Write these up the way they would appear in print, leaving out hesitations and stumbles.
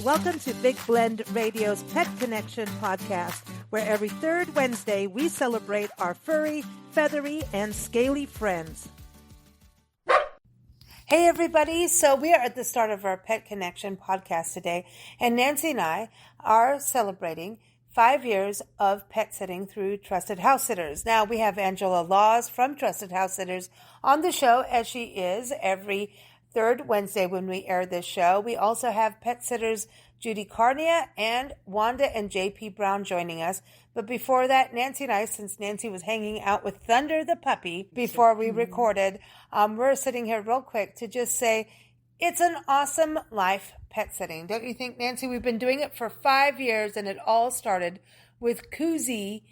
Welcome to Big Blend Radio's Pet Connection podcast, where every third Wednesday we celebrate our furry, feathery, and scaly friends. Hey everybody, so we are at the start of our Pet Connection podcast today, and Nancy and I are celebrating 5 years of pet sitting through Trusted House Sitters. Now we have Angela Laws from Trusted House Sitters on the show, as she is every third Wednesday when we air this show. We also have pet sitters Judy Carnia and Wanda and JP Brown joining us. But before that, Nancy and I, since Nancy was hanging out with Thunder the puppy before we recorded, we're sitting here real quick to just say it's an awesome life pet sitting. Don't you think, Nancy? We've been doing it for 5 years, and it all started with Koozie,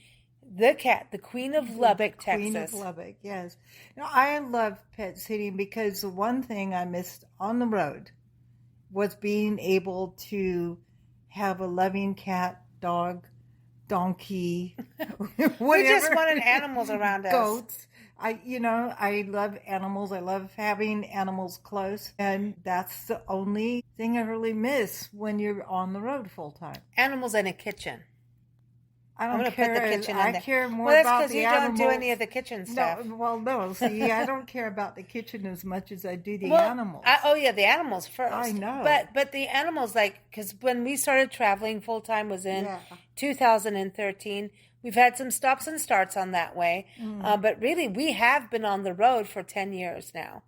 the cat, the Queen of Lubbock, Texas. Queen of Lubbock, yes. Now, I love pet sitting because the one thing I missed on the road was being able to have a loving cat, dog, donkey, whatever. We just wanted animals around us. Goats. I love animals. I love having animals close. And that's the only thing I really miss when you're on the road full time. Animals in a kitchen. I'm going to put the kitchen in there. I care more about the animals. Well, that's because you don't do any of the kitchen stuff. No. See, I don't care about the kitchen as much as I do the animals. The animals first. I know. But the animals, because when we started traveling full-time was in 2013. We've had some stops and starts on that way. But really, we have been on the road for 10 years now.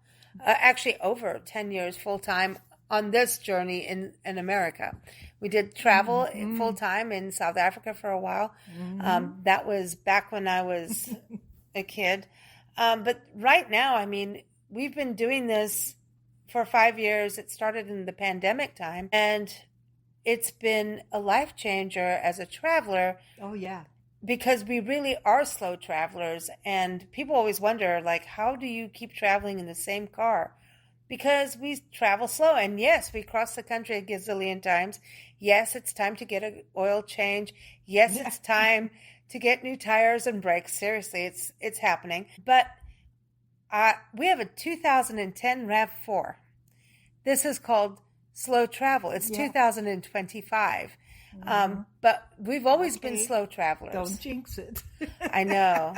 Actually, over 10 years full-time on this journey in America. We did travel full-time in South Africa for a while. That was back when I was a kid. But right now, we've been doing this for 5 years. It started in the pandemic time, and it's been a life changer as a traveler. Oh, yeah. Because we really are slow travelers, and people always wonder, how do you keep traveling in the same car? Because we travel slow, and yes, we cross the country a gazillion times. Yes, it's time to get an oil change. Yes, it's time to get new tires and brakes. Seriously, it's happening. But we have a 2010 RAV4. This is called slow travel. It's 2025. But we've always been slow travelers. Don't jinx it. I know,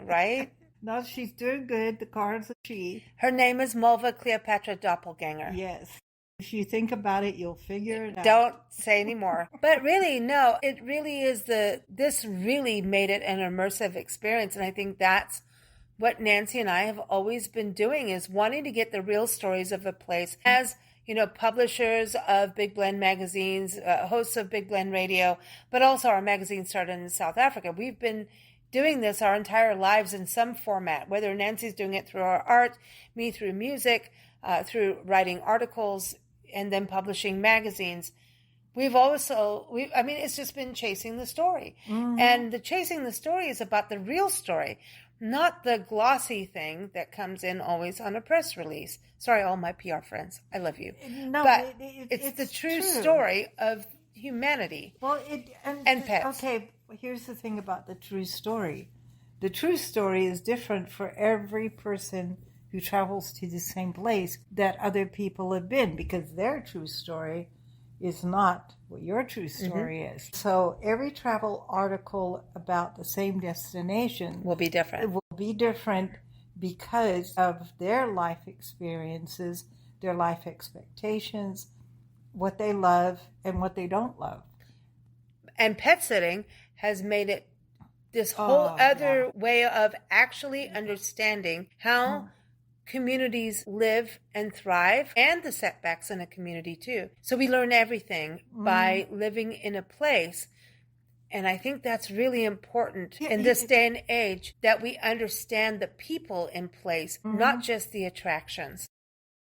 right? No, she's doing good. The car's a she. Her name is Mulva Cleopatra Doppelganger. Yes. If you think about it, you'll figure it out. Don't say any more. But really, no, it really is this really made it an immersive experience. And I think that's what Nancy and I have always been doing, is wanting to get the real stories of a place. As publishers of Big Blend magazines, hosts of Big Blend Radio, but also our magazine started in South Africa. We've been doing this our entire lives in some format, whether Nancy's doing it through our art, me through music, through writing articles, and then publishing magazines. It's just been chasing the story. And the chasing the story is about the real story, not the glossy thing that comes in always on a press release. Sorry, all my PR friends. I love you. No, but it's the true story of humanity and pets. Okay, here's the thing about the true story. The true story is different for every person who travels to the same place that other people have been, because their true story is not what your true story is. So every travel article about the same destination will be different. It will be different because of their life experiences, their life expectations, what they love and what they don't love. And pet sitting has made it this whole other way of actually understanding how communities live and thrive, and the setbacks in a community too. So we learn everything by living in a place. And I think that's really important in this day and age, that we understand the people in place, not just the attractions.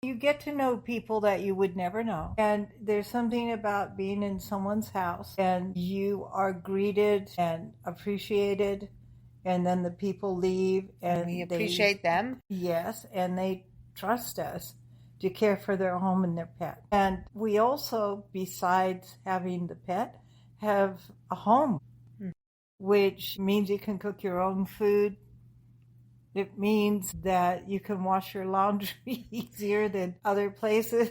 You get to know people that you would never know. And there's something about being in someone's house and you are greeted and appreciated, and then the people leave and we appreciate them. Yes, and they trust us to care for their home and their pet. And we also, besides having the pet, have a home, which means you can cook your own food. It means that you can wash your laundry easier than other places.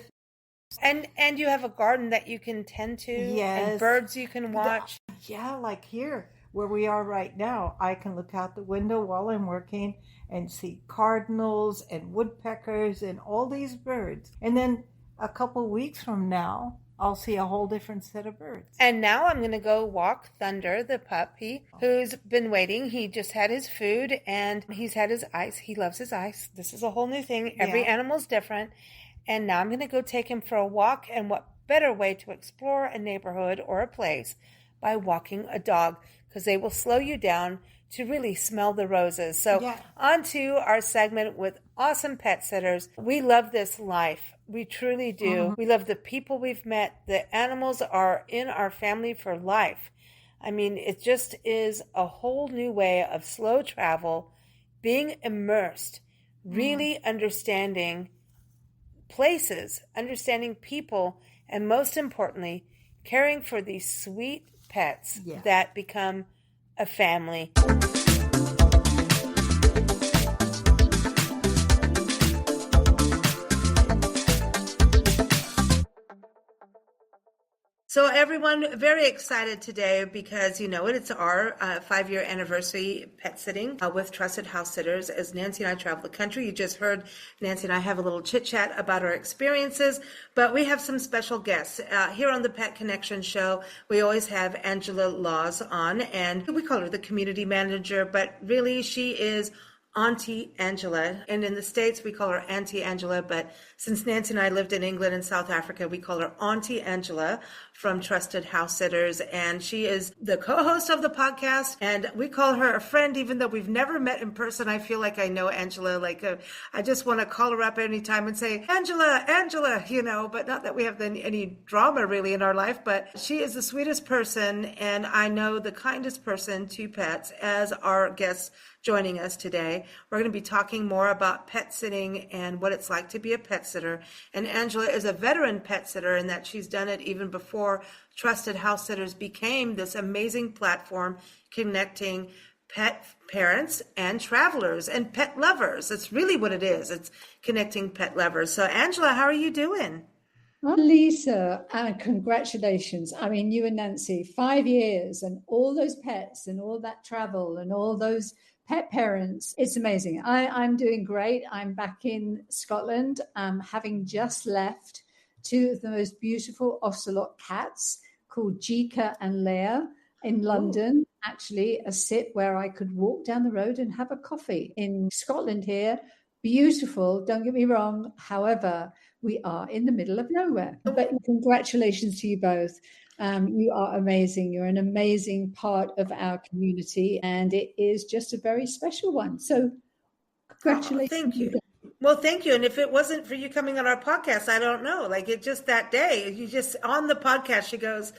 And you have a garden that you can tend to, and Yes. birds you can watch. Yeah, like here where we are right now, I can look out the window while I'm working and see cardinals and woodpeckers and all these birds. And then a couple weeks from now, I'll see a whole different set of birds. And now I'm going to go walk Thunder, the puppy, who's been waiting. He just had his food and he's had his ice. He loves his ice. This is a whole new thing. Every animal's different. And now I'm going to go take him for a walk. And what better way to explore a neighborhood or a place by walking a dog, because they will slow you down to really smell the roses. So on to our segment with awesome pet sitters. We love this life. We truly do. We love the people we've met. The animals are in our family for life. I mean, it just is a whole new way of slow travel, being immersed, really understanding places, understanding people, and most importantly, caring for these sweet pets that become a family. So everyone, very excited today because, you know, it's our 5-year anniversary pet sitting with Trusted House Sitters as Nancy and I travel the country. You just heard Nancy and I have a little chit chat about our experiences, but we have some special guests. Here on the Pet Connection show, we always have Angela Laws on, and we call her the community manager, but really she is Auntie Angela. And in the States, we call her Auntie Angela. But since Nancy and I lived in England and South Africa, we call her Auntie Angela from Trusted House Sitters. And she is the co-host of the podcast. And we call her a friend, even though we've never met in person. I feel like I know Angela. I just want to call her up anytime and say, Angela, you know, but not that we have any drama really in our life. But she is the sweetest person. And I know the kindest person to pets as our guests joining us today. We're going to be talking more about pet sitting and what it's like to be a pet sitter. And Angela is a veteran pet sitter in that she's done it even before Trusted House Sitters became this amazing platform connecting pet parents and travelers and pet lovers. It's really what it is. It's connecting pet lovers. So Angela, how are you doing? Lisa, congratulations. I mean, you and Nancy, 5 years and all those pets and all that travel and all those pet parents. It's amazing. I'm doing great. I'm back in Scotland, having just left two of the most beautiful ocelot cats called Jika and Leia in London. Ooh. Actually, a sit where I could walk down the road and have a coffee. In Scotland here, beautiful, don't get me wrong. However, we are in the middle of nowhere. But congratulations to you both. You are amazing. You're an amazing part of our community, and it is just a very special one. So congratulations. Oh, thank you. Well, thank you. And if it wasn't for you coming on our podcast, I don't know. Like, it just that day, you just on the podcast, she goes,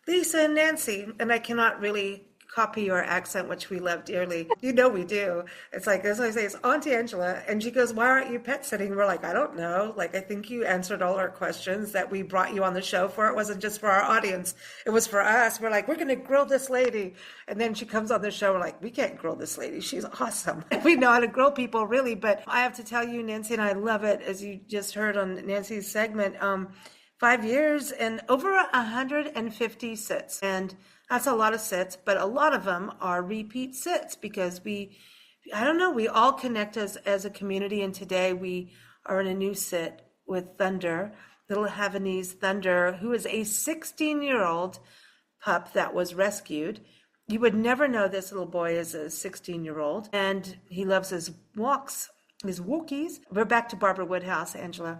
Lisa and Nancy, and I cannot really copy your accent, which we love dearly. You know we do. It's like, as I say, it's Auntie Angela. And she goes, why aren't you pet sitting? We're like, I don't know. Like, I think you answered all our questions that we brought you on the show for. It wasn't just for our audience. It was for us. We're like, we're going to grill this lady. And then she comes on the show. We're like, we can't grill this lady. She's awesome. We know how to grill people, really. But I have to tell you, Nancy and I love it, as you just heard on Nancy's segment, 5 years and over 150 sits. And that's a lot of sits, but a lot of them are repeat sits because we all connect as a community. And today we are in a new sit with Thunder, little Havanese Thunder, who is a 16-year-old pup that was rescued. You would never know this little boy is a 16-year-old, and he loves his walks, his walkies. We're back to Barbara Woodhouse, Angela.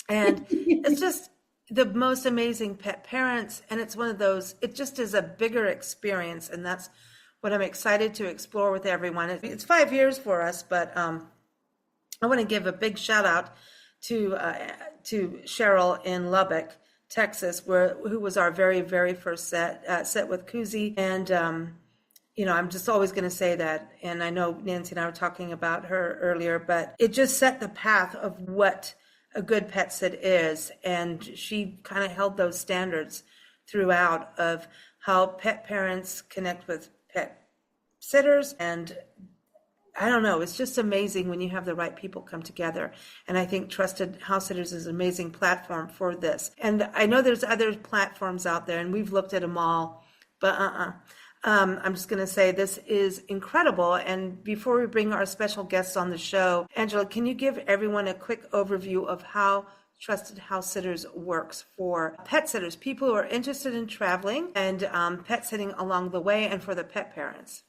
And it's just the most amazing pet parents, and it's one of those, it just is a bigger experience, and that's what I'm excited to explore with everyone. It's 5 years for us, but I want to give a big shout out to Cheryl in Lubbock, Texas, who was our very, very first set with Kuzi, and I'm just always going to say that, and I know Nancy and I were talking about her earlier, but it just set the path of what a good pet sit is, and she kind of held those standards throughout of how pet parents connect with pet sitters and I don't know. It's just amazing when you have the right people come together. And I think Trusted House Sitters is an amazing platform for this. And I know there's other platforms out there, and we've looked at them all, but I'm just going to say this is incredible. And before we bring our special guests on the show, Angela, can you give everyone a quick overview of how Trusted House Sitters works for pet sitters, people who are interested in traveling and pet sitting along the way, and for the pet parents?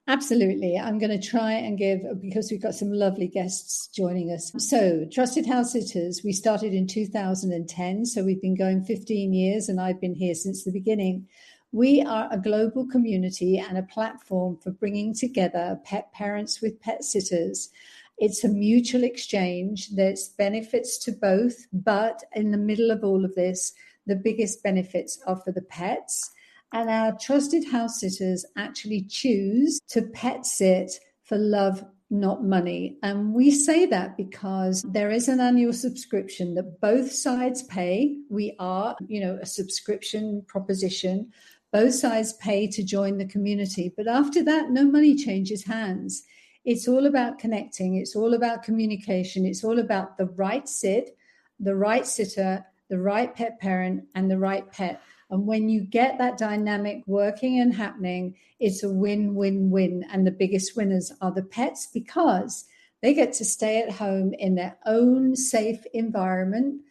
Absolutely. I'm going to try and give, because we've got some lovely guests joining us. So, Trusted House Sitters, we started in 2010. So, we've been going 15 years, and I've been here since the beginning. We are a global community and a platform for bringing together pet parents with pet sitters. It's a mutual exchange. There's benefits to both, but in the middle of all of this, the biggest benefits are for the pets. And our trusted house sitters actually choose to pet sit for love, not money. And we say that because there is an annual subscription that both sides pay. We are, a subscription proposition. Both sides pay to join the community. But after that, no money changes hands. It's all about connecting. It's all about communication. It's all about the right sit, the right sitter, the right pet parent, and the right pet. And when you get that dynamic working and happening, it's a win-win-win. And the biggest winners are the pets, because they get to stay at home in their own safe environment.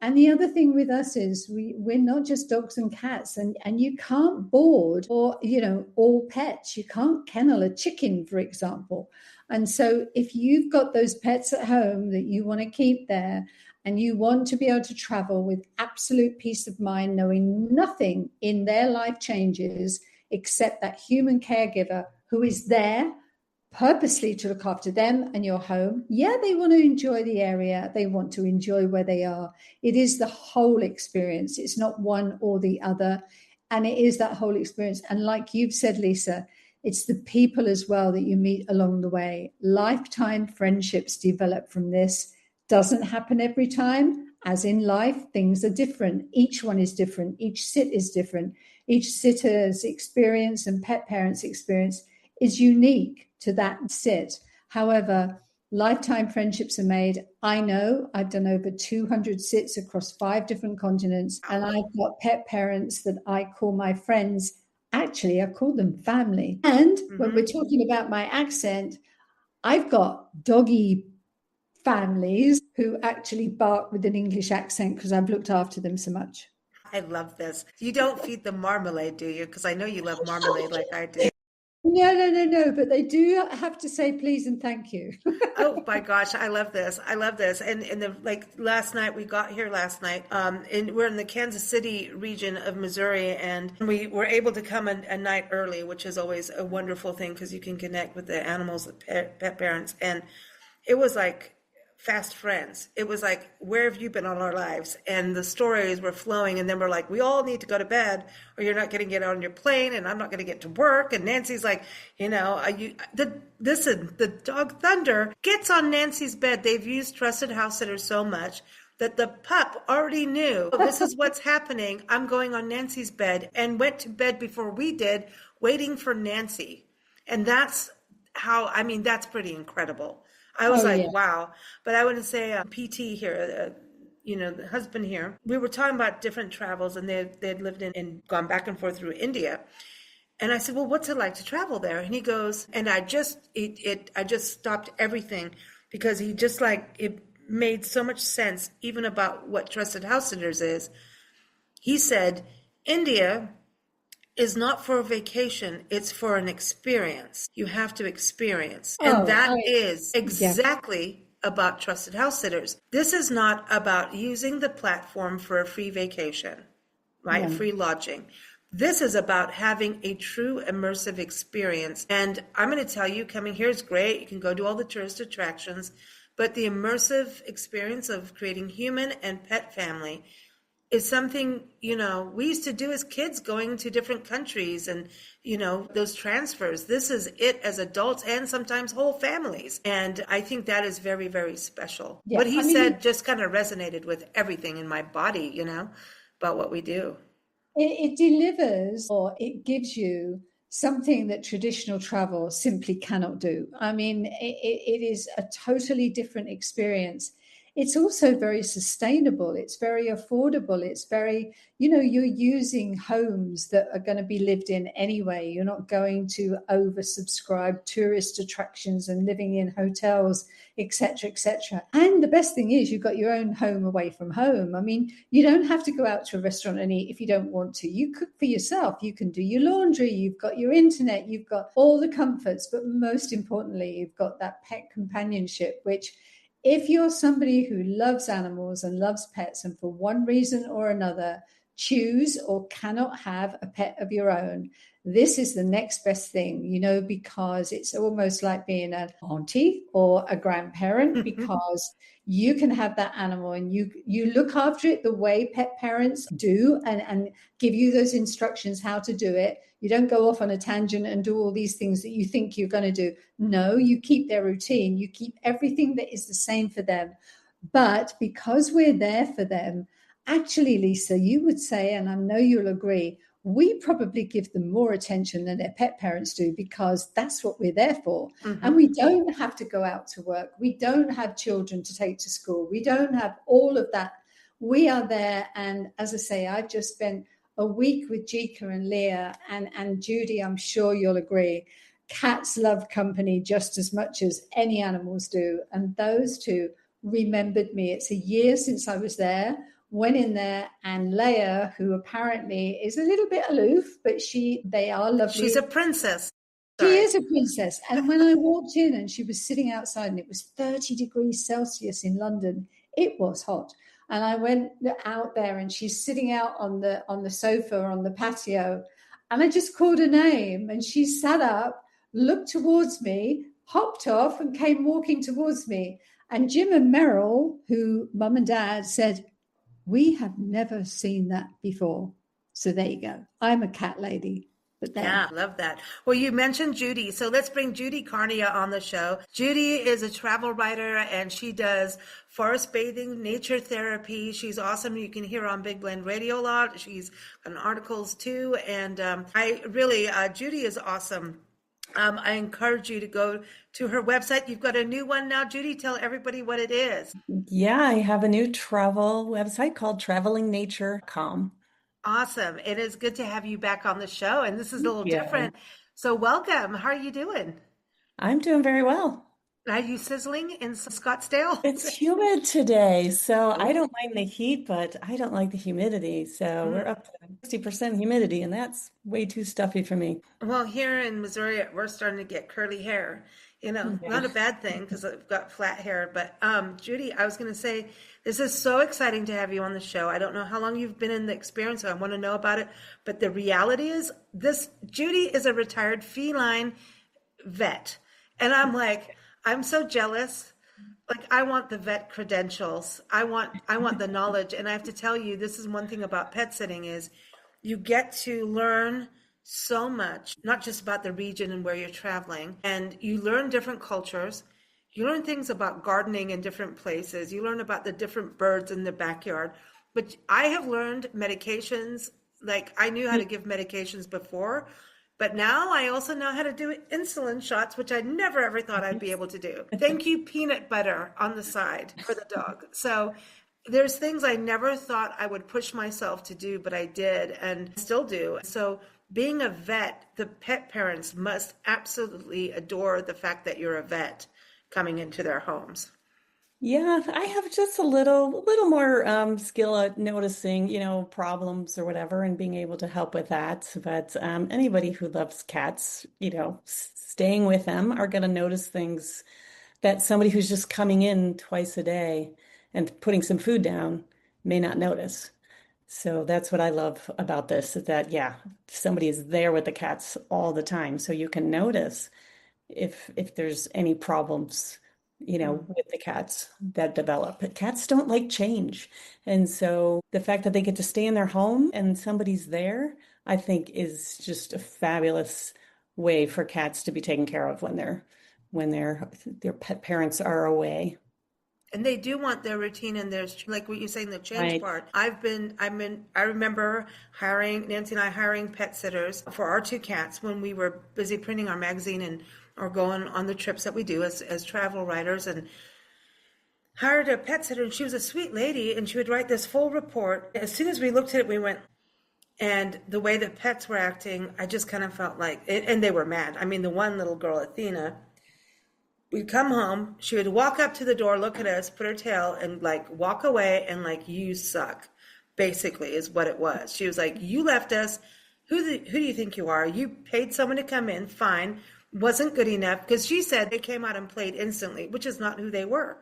And the other thing with us is we're not just dogs and cats, and you can't board or, all pets. You can't kennel a chicken, for example. And so if you've got those pets at home that you want to keep there, and you want to be able to travel with absolute peace of mind, knowing nothing in their life changes except that human caregiver who is there purposely to look after them and your home. Yeah, they want to enjoy the area. They want to enjoy where they are. It is the whole experience. It's not one or the other. And it is that whole experience. And like you've said, Lisa, it's the people as well that you meet along the way. Lifetime friendships develop from this. Doesn't happen every time. As in life, things are different. Each one is different. Each sit is different. Each sitter's experience and pet parent's experience is unique to that sit. However, lifetime friendships are made. I know I've done over 200 sits across 5 different continents, and I've got pet parents that I call my friends. Actually, I call them family. And when we're talking about my accent, I've got doggy families who actually bark with an English accent because I've looked after them so much. I love this. You don't feed them marmalade, do you? Because I know you love marmalade like I do. No, but they do have to say please and thank you. Oh my gosh, I love this. I love this. And last night, we got here last night, and we're in the Kansas City region of Missouri, and we were able to come a night early, which is always a wonderful thing because you can connect with the animals, the pet parents. And it was like fast friends. It was like, where have you been all our lives? And the stories were flowing, and then we're like, we all need to go to bed or you're not going to get on your plane and I'm not going to get to work. And Nancy's like, listen, the dog Thunder gets on Nancy's bed. They've used Trusted House Sitters so much that the pup already knew, this is what's happening. I'm going on Nancy's bed, and went to bed before we did, waiting for Nancy. And that's that's pretty incredible. I was wow. But I want to say PT here, the husband here, we were talking about different travels, and they'd lived in and gone back and forth through India. And I said, well, what's it like to travel there? And he goes, and I just stopped everything, because he just it made so much sense, even about what Trusted House Sitters is. He said, India is not for a vacation, it's for an experience. You have to experience. And that is exactly about Trusted House Sitters. This is not about using the platform for a free vacation, right? Yeah. Free lodging. This is about having a true immersive experience. And I'm going to tell you, coming here is great. You can go do all the tourist attractions, but the immersive experience of creating human and pet family is something, we used to do as kids, going to different countries and, those transfers. This is it as adults and sometimes whole families. And I think that is very, very special. Yeah, what he said just kind of resonated with everything in my body, about what we do. It delivers, or it gives you something that traditional travel simply cannot do. I mean, it is a totally different experience. It's also very sustainable. It's very affordable. It's very, you're using homes that are going to be lived in anyway. You're not going to oversubscribe tourist attractions and living in hotels, etc., etc. And the best thing is you've got your own home away from home. I mean, you don't have to go out to a restaurant and eat if you don't want to. You cook for yourself. You can do your laundry. You've got your internet. You've got all the comforts. But most importantly, you've got that pet companionship, which if you're somebody who loves animals and loves pets and for one reason or another choose or cannot have a pet of your own, this is the next best thing, because it's almost like being an auntie or a grandparent because you can have that animal and you look after it the way pet parents do and give you those instructions how to do it. You don't go off on a tangent and do all these things that you think you're going to do. No, you keep their routine. You keep everything that is the same for them. But because we're there for them, actually, Lisa, you would say, and I know you'll agree, we probably give them more attention than their pet parents do because that's what we're there for. Mm-hmm. And we don't have to go out to work. We don't have children to take to school. We don't have all of that. We are there. And as I say, I've just spent a week with Jika and Leah and Judy. I'm sure you'll agree. Cats love company just as much as any animals do. And those two remembered me. It's a year since I was there. Went in there, and Leia, who apparently is a little bit aloof, but they are lovely. She's a princess. She is a princess. And when I walked in and she was sitting outside and it was 30 degrees Celsius in London, it was hot. And I went out there and she's sitting out on the sofa on the patio. And I just called her name and she sat up, looked towards me, hopped off and came walking towards me. And Jim and Meryl, who mum and dad said, we have never seen that before. So there you go. I'm a cat lady. But yeah, love that. Well, you mentioned Judy. So let's bring Judy Carnia on the show. Judy is a travel writer and she does forest bathing, nature therapy. She's awesome. You can hear her on Big Blend Radio a lot. She's on articles too. And Judy is awesome. I encourage you to go to her website. You've got a new one now, Judy. Tell everybody what it is. Yeah, I have a new travel website called travelingnature.com. Awesome. It is good to have you back on the show. And this is a little different. So welcome. How are you doing? I'm doing very well. Are you sizzling in Scottsdale? It's humid today, so I don't mind the heat, but I don't like the humidity. So we're up to 60% humidity, and that's way too stuffy for me. Well, here in Missouri, we're starting to get curly hair. Not a bad thing because I've got flat hair. But Judy, I was going to say, this is so exciting to have you on the show. I don't know how long you've been in the experience, so I want to know about it. But the reality is Judy is a retired feline vet. And I'm like, I'm so jealous. Like, I want the vet credentials. I want the knowledge. And I have to tell you, this is one thing about pet sitting is you get to learn so much, not just about the region and where you're traveling. And you learn different cultures. You learn things about gardening in different places. You learn about the different birds in the backyard. But I have learned medications. Like, I knew how to give medications before, but now I also know how to do insulin shots, which I never ever thought I'd be able to do. Thank you, peanut butter on the side for the dog. So there's things I never thought I would push myself to do, but I did and still do. So being a vet, the pet parents must absolutely adore the fact that you're a vet coming into their homes. Yeah, I have just a little more skill at noticing, problems or whatever, and being able to help with that. But anybody who loves cats, staying with them are going to notice things that somebody who's just coming in twice a day and putting some food down may not notice. So that's what I love about this, is that, somebody is there with the cats all the time. So you can notice if there's any problems, with the cats that develop. But cats don't like change. And so the fact that they get to stay in their home and somebody's there, I think is just a fabulous way for cats to be taken care of when their pet parents are away. And they do want their routine and there's like what you're saying, the change Right. part. I remember Nancy and I hiring pet sitters for our two cats when we were busy printing our magazine and or going on the trips that we do as travel writers, and hired a pet sitter, and she was a sweet lady and she would write this full report. As soon as we looked at it, we went, and the way the pets were acting, I just kind of felt like, and they were mad. I mean, the one little girl, Athena, we'd come home, she would walk up to the door, look at us, put her tail, and like walk away, and like, you suck, basically, is what it was. She was like, you left us. Who do you think you are? You paid someone to come in, fine. Wasn't good enough, because she said they came out and played instantly, which is not who they were.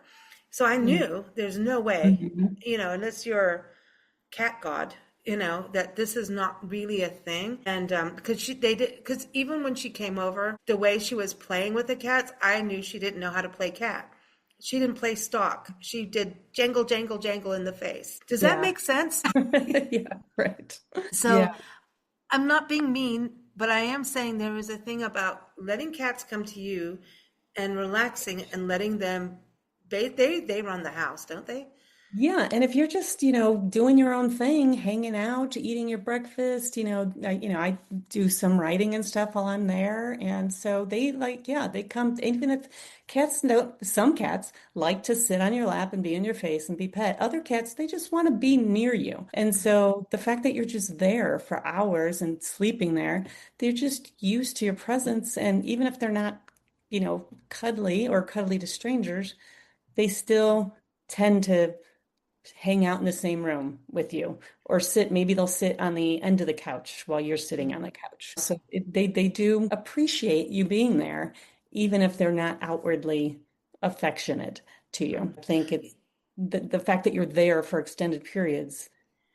So I knew there's no way, Mhm. unless you're cat god, that this is not really a thing. And because even when she came over, the way she was playing with the cats, I knew she didn't know how to play cat. She didn't play stock. She did jangle, jangle, jangle in the face. Does that Yeah. make sense? Yeah, right. So Yeah. I'm not being mean, but I am saying there is a thing about letting cats come to you and relaxing and letting them, they run the house, don't they? Yeah, and if you're just, doing your own thing, hanging out, eating your breakfast, I do some writing and stuff while I'm there, and so they like, yeah, they come. Even if cats, no, some cats like to sit on your lap and be in your face and be pet. Other cats, they just want to be near you, and so the fact that you're just there for hours and sleeping there, they're just used to your presence, and even if they're not, cuddly or cuddly to strangers, they still tend to hang out in the same room with you or maybe they'll sit on the end of the couch while you're sitting on the couch. So they do appreciate you being there, even if they're not outwardly affectionate to you. I think it's the fact that you're there for extended periods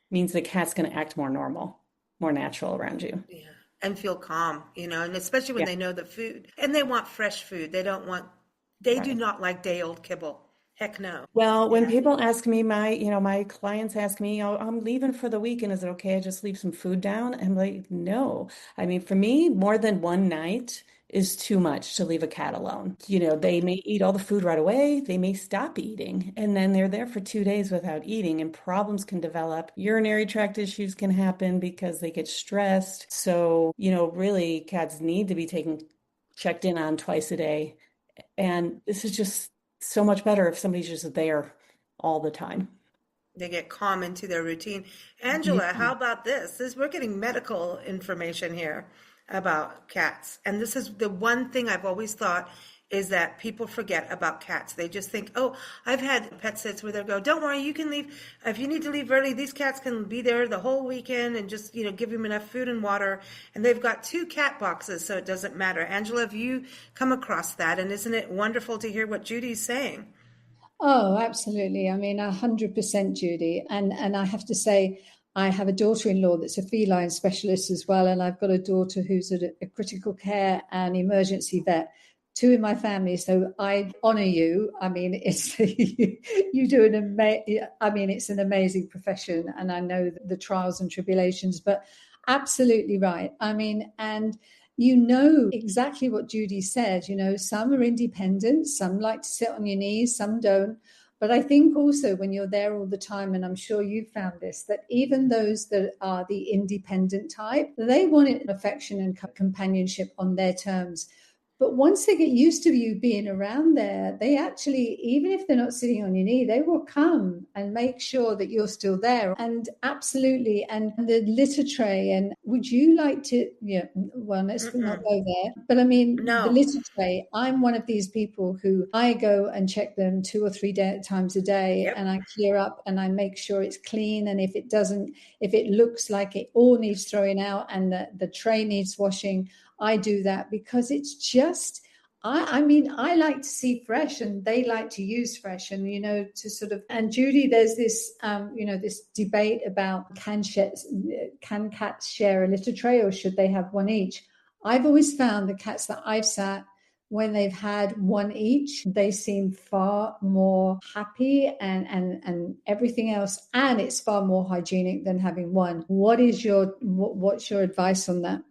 means the cat's going to act more normal, more natural around you. Yeah. And feel calm, and especially when Yeah, they know the food and they want fresh food. They do right. not like day old kibble. Heck no. Well, when Yeah. people ask me, my clients ask me, oh, I'm leaving for the weekend. Is it okay? I just leave some food down? I'm like, no. I mean, for me, more than one night is too much to leave a cat alone. They may eat all the food right away. They may stop eating, and then they're there for 2 days without eating, and problems can develop. Urinary tract issues can happen because they get stressed. So, really, cats need to be checked in on twice a day. And this is just so much better if somebody's just there all the time. They get calm into their routine. Yeah. Angela, how about this? We're getting medical information here about cats. And this is the one thing I've always thought is that people forget about cats. They just think, oh, I've had pet sits where they'll go, don't worry, you can leave. If you need to leave early, these cats can be there the whole weekend and just, give them enough food and water. And they've got 2 cat boxes, so it doesn't matter. Angela, have you come across that? And isn't it wonderful to hear what Judy's saying? Oh, absolutely. I mean, 100%, Judy. And I have to say, I have a daughter-in-law that's a feline specialist as well, and I've got a daughter who's a critical care and emergency vet. 2 in my family, so I honor you. I mean, it's you do it's an amazing profession, and I know the trials and tribulations, but absolutely right. I mean, and exactly what Judy said. Some are independent, some like to sit on your knees, some don't. But I think also when you're there all the time, and I'm sure you've found this, that even those that are the independent type, they want affection and companionship on their terms. But once they get used to you being around there, they actually, even if they're not sitting on your knee, they will come and make sure that you're still there. And absolutely. And the litter tray. And would you like to, well, let's not go there. But I mean, the No. litter tray, I'm one of these people who I go and check them 2 or 3 times a day, Yep. and I clear up and I make sure it's clean. And if it looks like it all needs throwing out and the tray needs washing, I do that because it's just, I mean, I like to see fresh and they like to use fresh, and, to sort of, and Judy, there's this, this debate about can cats share a litter tray or should they have one each? I've always found the cats that I've sat, when they've had one each, they seem far more happy and everything else. And it's far more hygienic than having one. What's your advice on that?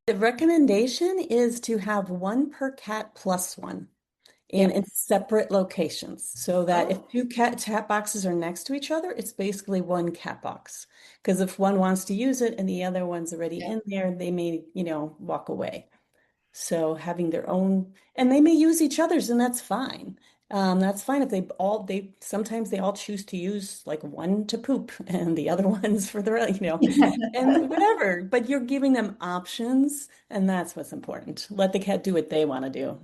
The recommendation is to have one per cat plus one. and in separate locations so that if two cat boxes are next to each other, it's basically one cat box. Because if one wants to use it and the other one's already in there, they may, walk away. So having their own, and they may use each other's, and that's fine. That's fine if sometimes they all choose to use like one to poop and the other one's for the, and whatever. But you're giving them options, and that's what's important. Let the cat do what they want to do.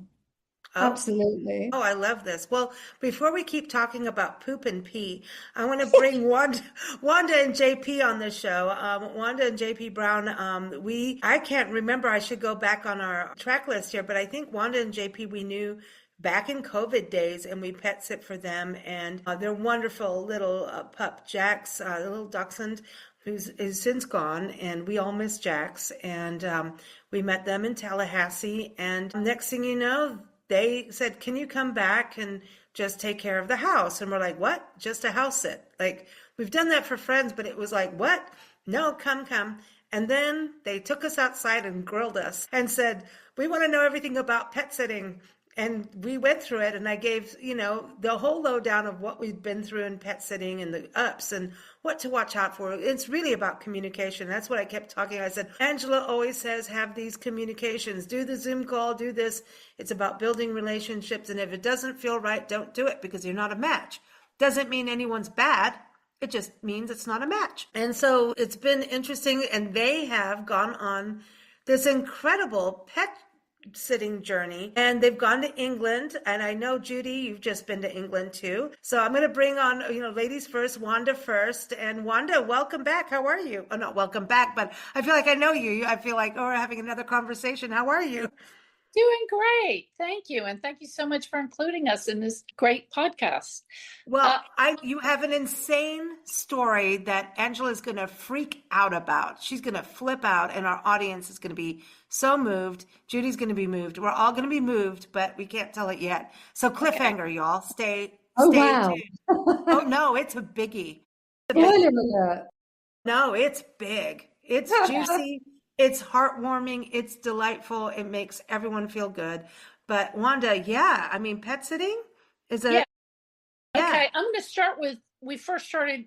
Absolutely. Oh, I love this. Well, before we keep talking about poop and pee, I want to bring Wanda and JP on the show. Wanda and JP Brown, I can't remember. I should go back on our track list here, but I think Wanda and JP we knew back in COVID days, and we pet sit for them, and they're wonderful little pup, Jax, the little dachshund, who's is since gone, and we all miss Jax, and we met them in Tallahassee, and next thing you know, they said, can you come back and just take care of the house? And we're like, what? Just a house sit? Like, we've done that for friends, but it was like, what? No, come. And then they took us outside and grilled us and said, we want to know everything about pet sitting. And we went through it, and I gave, the whole lowdown of what we've been through in pet sitting and the ups and what to watch out for. It's really about communication. That's what I kept talking. I said, Angela always says, have these communications, do the Zoom call, do this. It's about building relationships. And if it doesn't feel right, don't do it because you're not a match. Doesn't mean anyone's bad. It just means it's not a match. And so it's been interesting. And they have gone on this incredible pet sitting journey, and they've gone to England, and I know Judy, you've just been to England too, so I'm going to bring on ladies first, Wanda first. And Wanda, welcome back. How are you? Oh, not welcome back, but I feel like I know you. I feel like we're having another conversation. How are you? Doing great. Thank you. And thank you so much for including us in this great podcast. Well, you have an insane story that Angela's going to freak out about. She's going to flip out, and our audience is going to be so moved. Judy's going to be moved. We're all going to be moved, but we can't tell it yet. So cliffhanger, y'all. Stay Wow. tuned. Oh, no, it's a biggie. Spoiler alert. No, it's big. It's juicy. It's heartwarming. It's delightful. It makes everyone feel good. But Wanda, pet sitting is a... Yeah. Okay, I'm going to start with, we first started,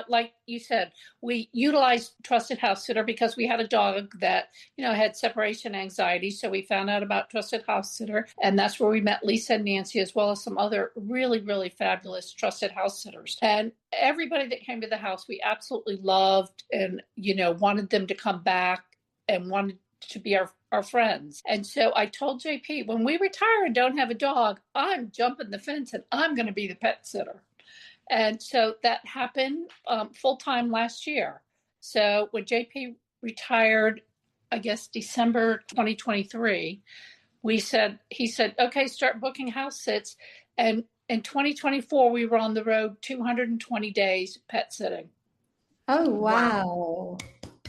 like you said, we utilized Trusted House Sitter because we had a dog that, had separation anxiety. So we found out about Trusted House Sitter, and that's where we met Lisa and Nancy, as well as some other really, really fabulous Trusted House Sitters. And everybody that came to the house, we absolutely loved and, wanted them to come back and wanted to be our friends. And so I told JP, when we retire and don't have a dog, I'm jumping the fence and I'm going to be the pet sitter. And so that happened full-time last year. So when JP retired, I guess December 2023, he said, okay, start booking house sits. And in 2024, we were on the road 220 days pet sitting. Oh, wow.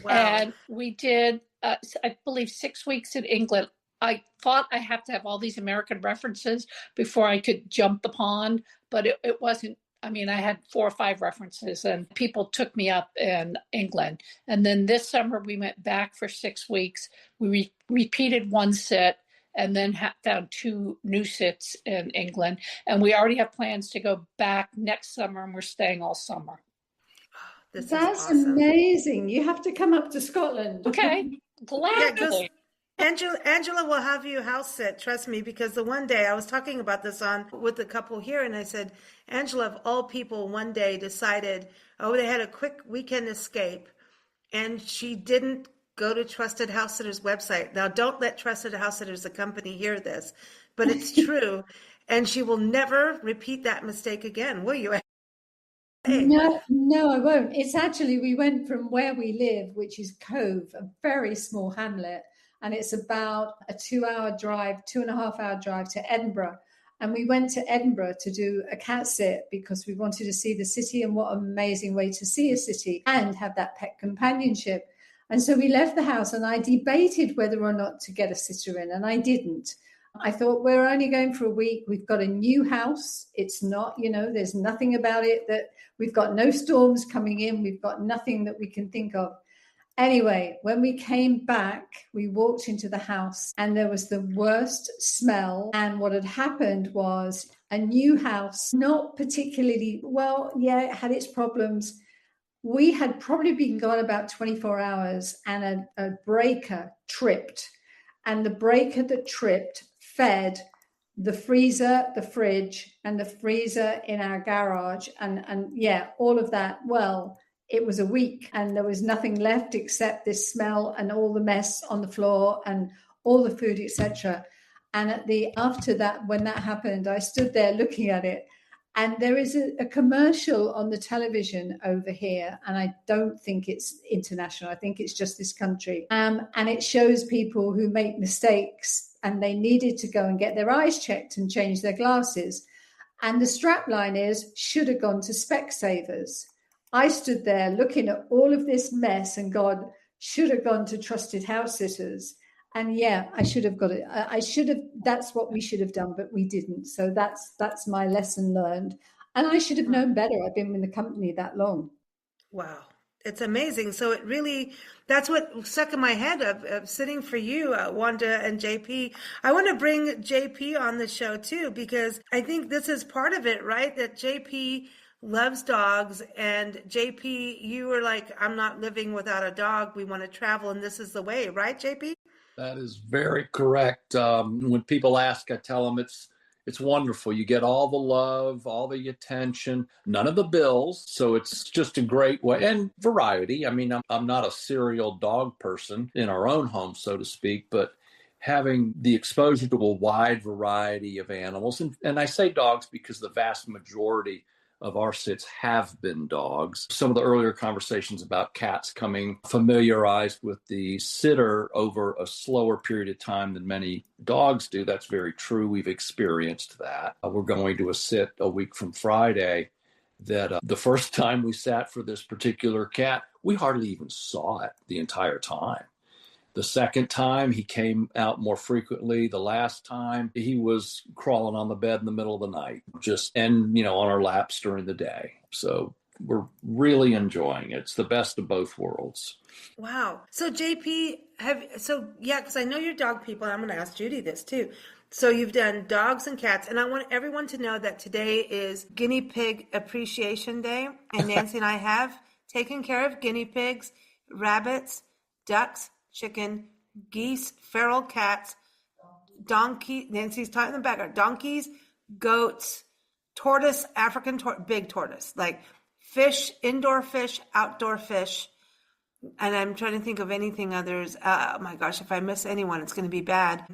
Wow. And we did, I believe, 6 weeks in England. I thought I have to have all these American references before I could jump the pond, but it wasn't. I had 4 or 5 references, and people took me up in England. And then this summer we went back for 6 weeks. We repeated one sit and then found 2 new sits in England. And we already have plans to go back next summer, and we're staying all summer. That's awesome. Amazing. You have to come up to Scotland. Okay. Gladly. Angela will have you house sit, trust me, because the one day I was talking about this with a couple here, and I said, Angela, of all people, one day decided, they had a quick weekend escape, and she didn't go to Trusted House Sitters website. Now, don't let Trusted House Sitters, the company, hear this, but it's true, and she will never repeat that mistake again, will you? No, I won't. It's actually, we went from where we live, which is Cove, a very small hamlet, and it's about a 2-hour drive, 2.5-hour drive to Edinburgh. And we went to Edinburgh to do a cat sit because we wanted to see the city, and what an amazing way to see a city and have that pet companionship. And so we left the house, and I debated whether or not to get a sitter in, and I didn't. I thought, we're only going for a week. We've got a new house. It's not, there's nothing about it that we've got no storms coming in. We've got nothing that we can think of. Anyway, when we came back, we walked into the house and there was the worst smell. And what had happened was a new house, not particularly well, yeah, it had its problems. We had probably been gone about 24 hours and a breaker tripped. And the breaker that tripped fed the freezer, the fridge, and the freezer in our garage. And yeah, all of that. Well, it was a week and there was nothing left except this smell and all the mess on the floor and all the food, etc. And after that, when that happened, I stood there looking at it. And there is a commercial on the television over here, and I don't think it's international. I think it's just this country. And it shows people who make mistakes and they needed to go and get their eyes checked and change their glasses. And the strapline is, should have gone to Specsavers. I stood there looking at all of this mess and God, should have gone to Trusted House Sitters. And yeah, I should have got it. I should have, that's what we should have done, but we didn't. So that's my lesson learned. And I should have known better. I've been in the company that long. Wow. It's amazing. So it really, that's what stuck in my head of sitting for you, Wanda and JP. I want to bring JP on the show too, because I think this is part of it, right? That JP loves dogs, and JP, you were like, I'm not living without a dog. We want to travel, and this is the way, right, JP? That is very correct. When people ask, I tell them it's wonderful. You get all the love, all the attention, none of the bills. So it's just a great way, and variety. I mean, I'm not a serial dog person in our own home, so to speak, but having the exposure to a wide variety of animals. And I say dogs because the vast majority of our sits have been dogs. Some of the earlier conversations about cats coming familiarized with the sitter over a slower period of time than many dogs do. That's very true. We've experienced that. We're going to a sit a week from Friday that the first time we sat for this particular cat, we hardly even saw it the entire time. The second time, he came out more frequently. The last time, he was crawling on the bed in the middle of the night, on our laps during the day. So we're really enjoying it. It's the best of both worlds. Wow. So JP, because I know you're dog people, and I'm going to ask Judy this too. So you've done dogs and cats, and I want everyone to know that today is Guinea Pig Appreciation Day, and Nancy and I have taken care of guinea pigs, rabbits, ducks, chicken, geese, feral cats, donkey, Nancy's talking in the background, donkeys, goats, tortoise, big tortoise, like fish, indoor fish, outdoor fish. And I'm trying to think of anything others. Oh my gosh, if I miss anyone, it's going to be bad.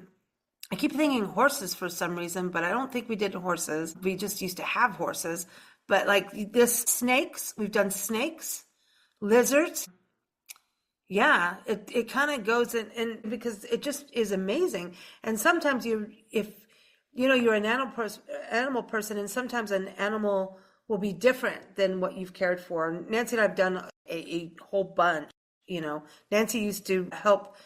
I keep thinking horses for some reason, but I don't think we did horses. We just used to have horses. But like this snakes, we've done snakes, lizards. Yeah, it kind of goes in because it just is amazing. And sometimes you're an animal person, and sometimes an animal will be different than what you've cared for. Nancy and I have done a whole bunch. Nancy used to help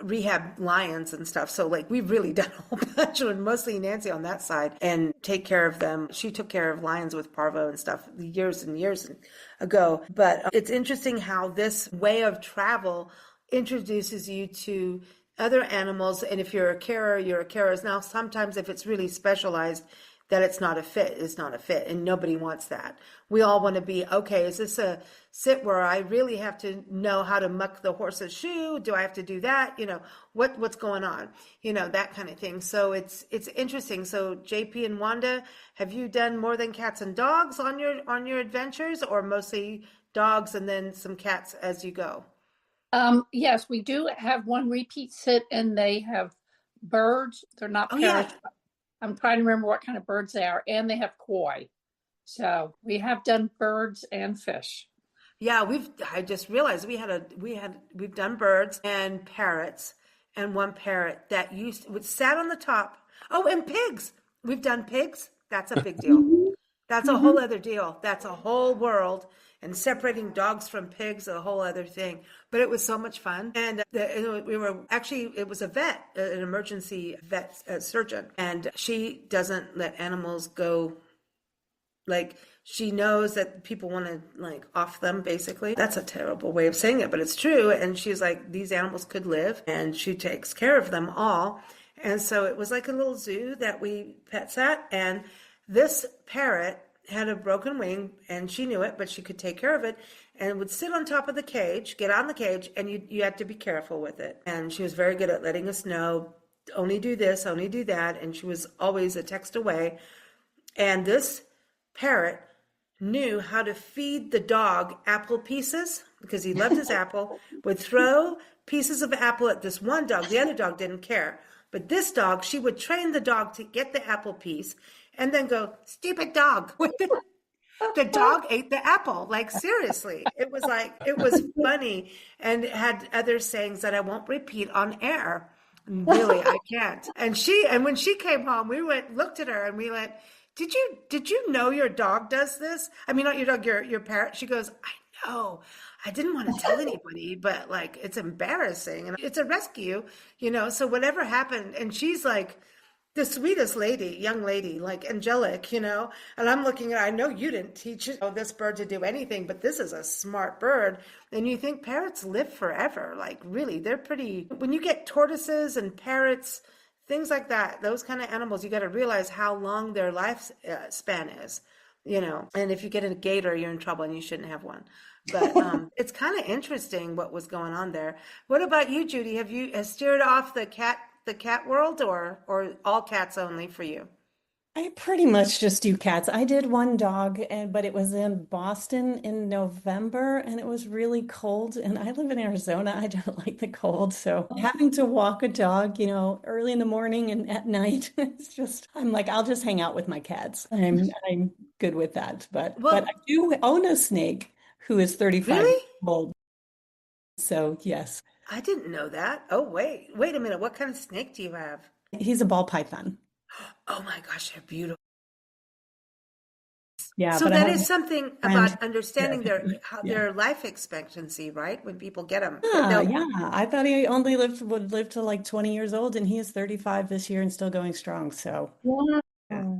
rehab lions and stuff. So like we've really done a whole bunch, and mostly Nancy on that side, and take care of them. She took care of lions with Parvo and stuff years and years ago. But it's interesting how this way of travel introduces you to other animals. And if you're a carer, you're a carer. Now, sometimes if it's really specialized, that it's not a fit, and nobody wants that. We all want to be, okay, is this a sit where I really have to know how to muck the horse's shoe? Do I have to do that? What's going on? That kind of thing. So it's interesting. So JP and Wanda, have you done more than cats and dogs on your adventures, or mostly dogs and then some cats as you go? Yes, we do have one repeat sit, and they have birds. They're not parrots. Yeah. I'm trying to remember what kind of birds they are, and they have koi. So we have done birds and fish. Yeah, I just realized we've done birds and parrots, and one parrot that sat on the top. Oh, and pigs. We've done pigs. That's a big deal. That's a whole other deal. That's a whole world. And separating dogs from pigs, a whole other thing. But it was so much fun. And it was a vet, an emergency vet surgeon. And she doesn't let animals go, like she knows that people want to like off them, basically. That's a terrible way of saying it, but it's true. And she's like, these animals could live, and she takes care of them all. And so it was like a little zoo that we pet sat. And this parrot had a broken wing, and she knew it, but she could take care of it, and would sit on top of the cage, get on the cage, and you had to be careful with it. And she was very good at letting us know, only do this, only do that. And she was always a text away. And this parrot knew how to feed the dog apple pieces because he loved his apple, would throw pieces of apple at this one dog. The other dog didn't care. But this dog, she would train the dog to get the apple piece and then go, stupid dog. The dog ate the apple. Like, seriously. It was funny, and it had other sayings that I won't repeat on air. Really, I can't. And when she came home, we looked at her and we went, did you know your dog does this? I mean, not your dog, your parrot. She goes, I know. I didn't want to tell anybody, but like, it's embarrassing. And it's a rescue, so whatever happened. And she's like the sweetest young lady, like angelic, and I'm looking at, I know you didn't teach this bird to do anything, but this is a smart bird. And you think parrots live forever. Like, really, they're pretty, when you get tortoises and parrots, things like that, those kind of animals, you got to realize how long their life span is, and if you get a gator, you're in trouble and you shouldn't have one. But it's kind of interesting what was going on there. What about you, Judy? Have you steered off the cat world, or all cats only for you? I pretty much just do cats. I did one dog, but it was in Boston in November, and it was really cold. And I live in Arizona. I don't like the cold. So having to walk a dog, early in the morning and at night, it's just, I'm like, I'll just hang out with my cats. I'm good with that. But I do own a snake who is 35 Really? years old. So yes. I didn't know that. Oh, wait a minute. What kind of snake do you have? He's a ball python. Oh my gosh, they're beautiful. Yeah, so but that is something about understanding Yeah. their life expectancy, right? When people get them. Yeah. I thought he only would live to like 20 years old, and he is 35 this year and still going strong. So Wow. yeah.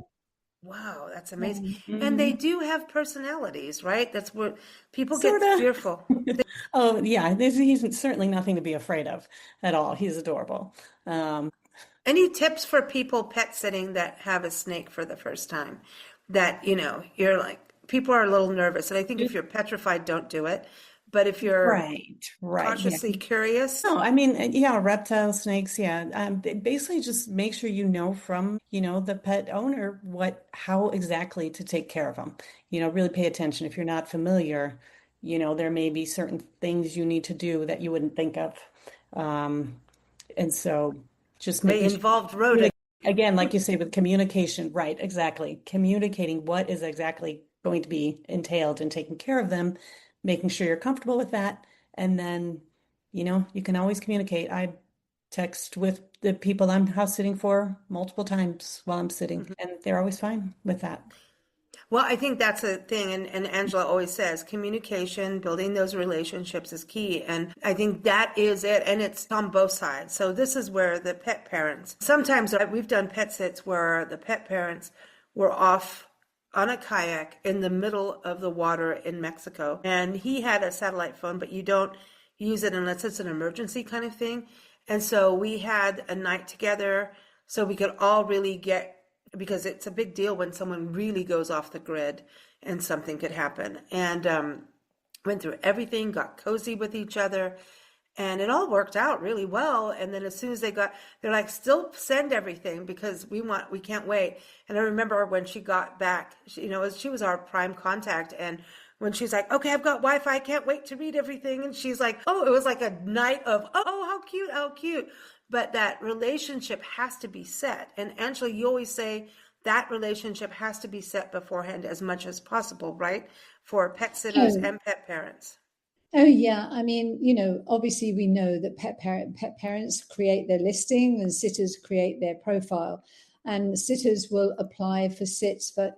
Wow, that's amazing. Mhm. And they do have personalities, right? That's where people Sorta. get fearful. Oh yeah, he's certainly nothing to be afraid of at all. He's adorable. Any tips for people pet sitting that have a snake for the first time? That, you're like, people are a little nervous. And I think if you're petrified, don't do it. But if you're Right. cautiously curious, No, I mean, yeah, reptile snakes, yeah. Basically just make sure you know from, the pet owner how exactly to take care of them. Really pay attention. If you're not familiar, there may be certain things you need to do that you wouldn't think of. And so just they making sure, involved rodent. again, like you say, with communication, right, exactly. Communicating what is exactly going to be entailed in taking care of them, making sure you're comfortable with that. And then, you can always communicate. I text with the people I'm house sitting for multiple times while I'm sitting, and they're always fine with that. Well, I think that's a thing. And Angela always says communication, building those relationships is key. And I think that is it. And it's on both sides. So this is where the pet parents, sometimes we've done pet sits where the pet parents were off on a kayak in the middle of the water in Mexico. And he had a satellite phone, but you don't use it unless it's an emergency kind of thing. And so we had a night together so we could all really because it's a big deal when someone really goes off the grid and something could happen. And went through everything, got cozy with each other, and it all worked out really well. And then as soon as they're like, still send everything because we can't wait. And I remember when she got back, she was our prime contact. And when she's like, okay, I've got Wi-Fi, I can't wait to read everything. And she's like, oh, it was like a night of, oh, how cute. But that relationship has to be set. And Angela, you always say that relationship has to be set beforehand as much as possible, right? For pet sitters and pet parents. Oh, yeah. I mean, obviously we know that pet parents create their listing and sitters create their profile. And sitters will apply for sits for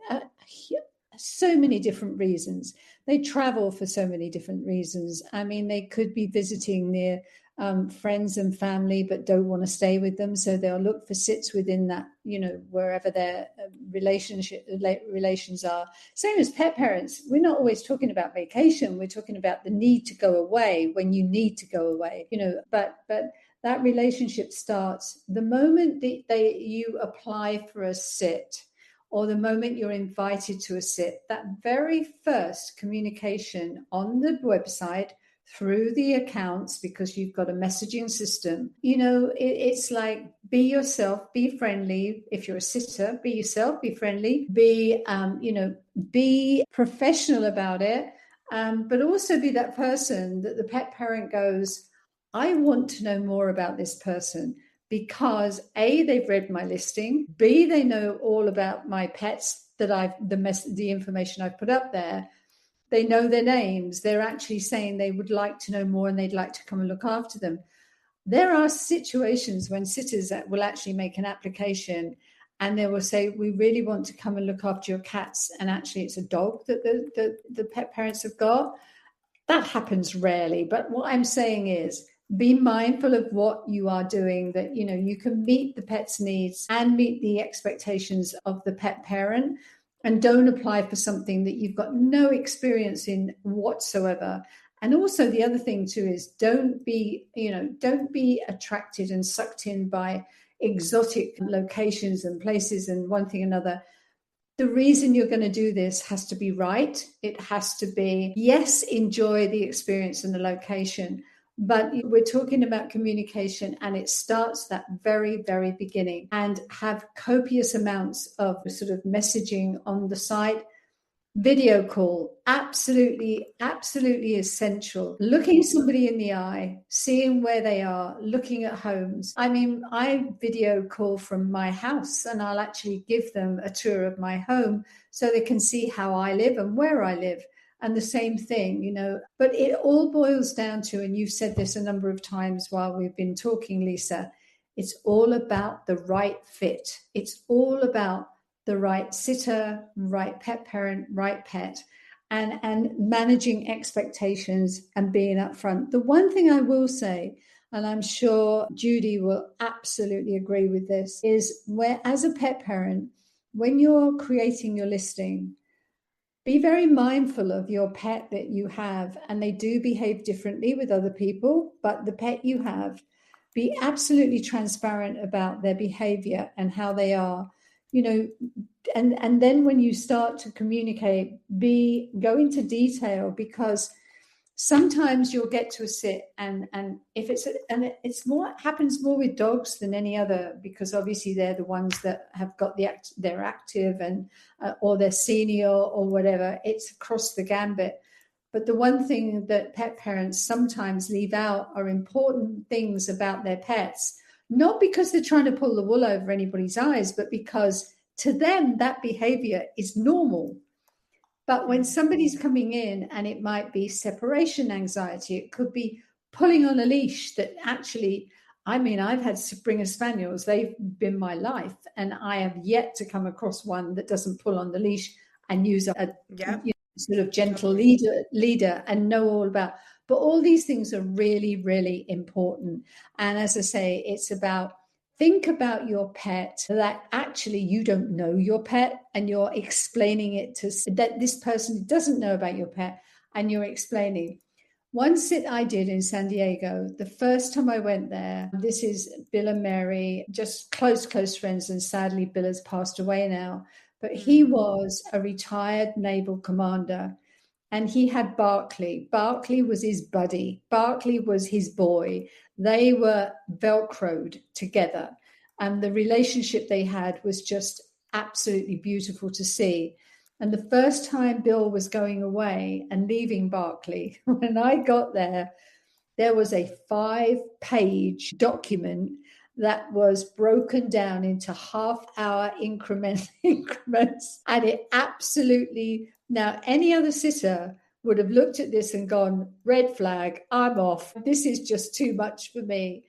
so many different reasons. They travel for so many different reasons. I mean, they could be visiting near friends and family, but don't want to stay with them. So they'll look for sits within that, wherever their relations are. Same as pet parents. We're not always talking about vacation. We're talking about the need to go away when you need to go away, but that relationship starts the moment you apply for a sit, or the moment you're invited to a sit. That very first communication on the website, through the accounts, because you've got a messaging system, it's like, be yourself, be friendly. If you're a sitter, be yourself, be friendly, be professional about it, but also be that person that the pet parent goes, I want to know more about this person, because A, they've read my listing, B, they know all about my pets that the information I've put up there. They know their names. They're actually saying they would like to know more and they'd like to come and look after them. There are situations when sitters will actually make an application and they will say, we really want to come and look after your cats. And actually it's a dog that the pet parents have got. That happens rarely. But what I'm saying is, be mindful of what you are doing, that, you can meet the pet's needs and meet the expectations of the pet parent. And don't apply for something that you've got no experience in whatsoever. And also the other thing too is don't be attracted and sucked in by exotic locations and places and one thing or another. The reason you're going to do this has to be right. It has to be, yes, enjoy the experience and the location, but we're talking about communication, and it starts that very, very beginning, and have copious amounts of sort of messaging on the site. Video call, absolutely, absolutely essential. Looking somebody in the eye, seeing where they are, looking at homes. I mean, I video call from my house, and I'll actually give them a tour of my home so they can see how I live and where I live. And the same thing, but it all boils down to, and you've said this a number of times while we've been talking, Lisa, it's all about the right fit. It's all about the right sitter, right pet parent, right pet, and managing expectations and being upfront. The one thing I will say, and I'm sure Judy will absolutely agree with this, is where, as a pet parent, when you're creating your listing, be very mindful of your pet that you have, and they do behave differently with other people, but the pet you have, be absolutely transparent about their behavior and how they are, and then when you start to communicate, go into detail, because sometimes you'll get to a sit and if it's more, happens more with dogs than any other, because obviously they're the ones that have got they're active and or they're senior or whatever. It's across the gambit. But the one thing that pet parents sometimes leave out are important things about their pets, not because they're trying to pull the wool over anybody's eyes, but because to them that behavior is normal. But when somebody's coming in, and it might be separation anxiety, it could be pulling on a leash that actually, I've had Springer Spaniels, they've been my life, and I have yet to come across one that doesn't pull on the leash and use a sort of gentle leader and know all about. But all these things are really, really important. And as I say, it's about, think about your pet, that actually you don't know your pet and you're explaining it to that this person doesn't know about your pet, and you're explaining. One sit I did in San Diego, the first time I went there, this is Bill and Mary, just close friends, and sadly Bill has passed away now, but he was a retired naval commander. And he had Barkley. Barkley was his buddy. Barkley was his boy. They were Velcroed together. And the relationship they had was just absolutely beautiful to see. And the first time Bill was going away and leaving Barkley, when I got there was a 5-page document that was broken down into half-hour increments. And it absolutely, now any other sitter would have looked at this and gone, red flag, I'm off. This is just too much for me.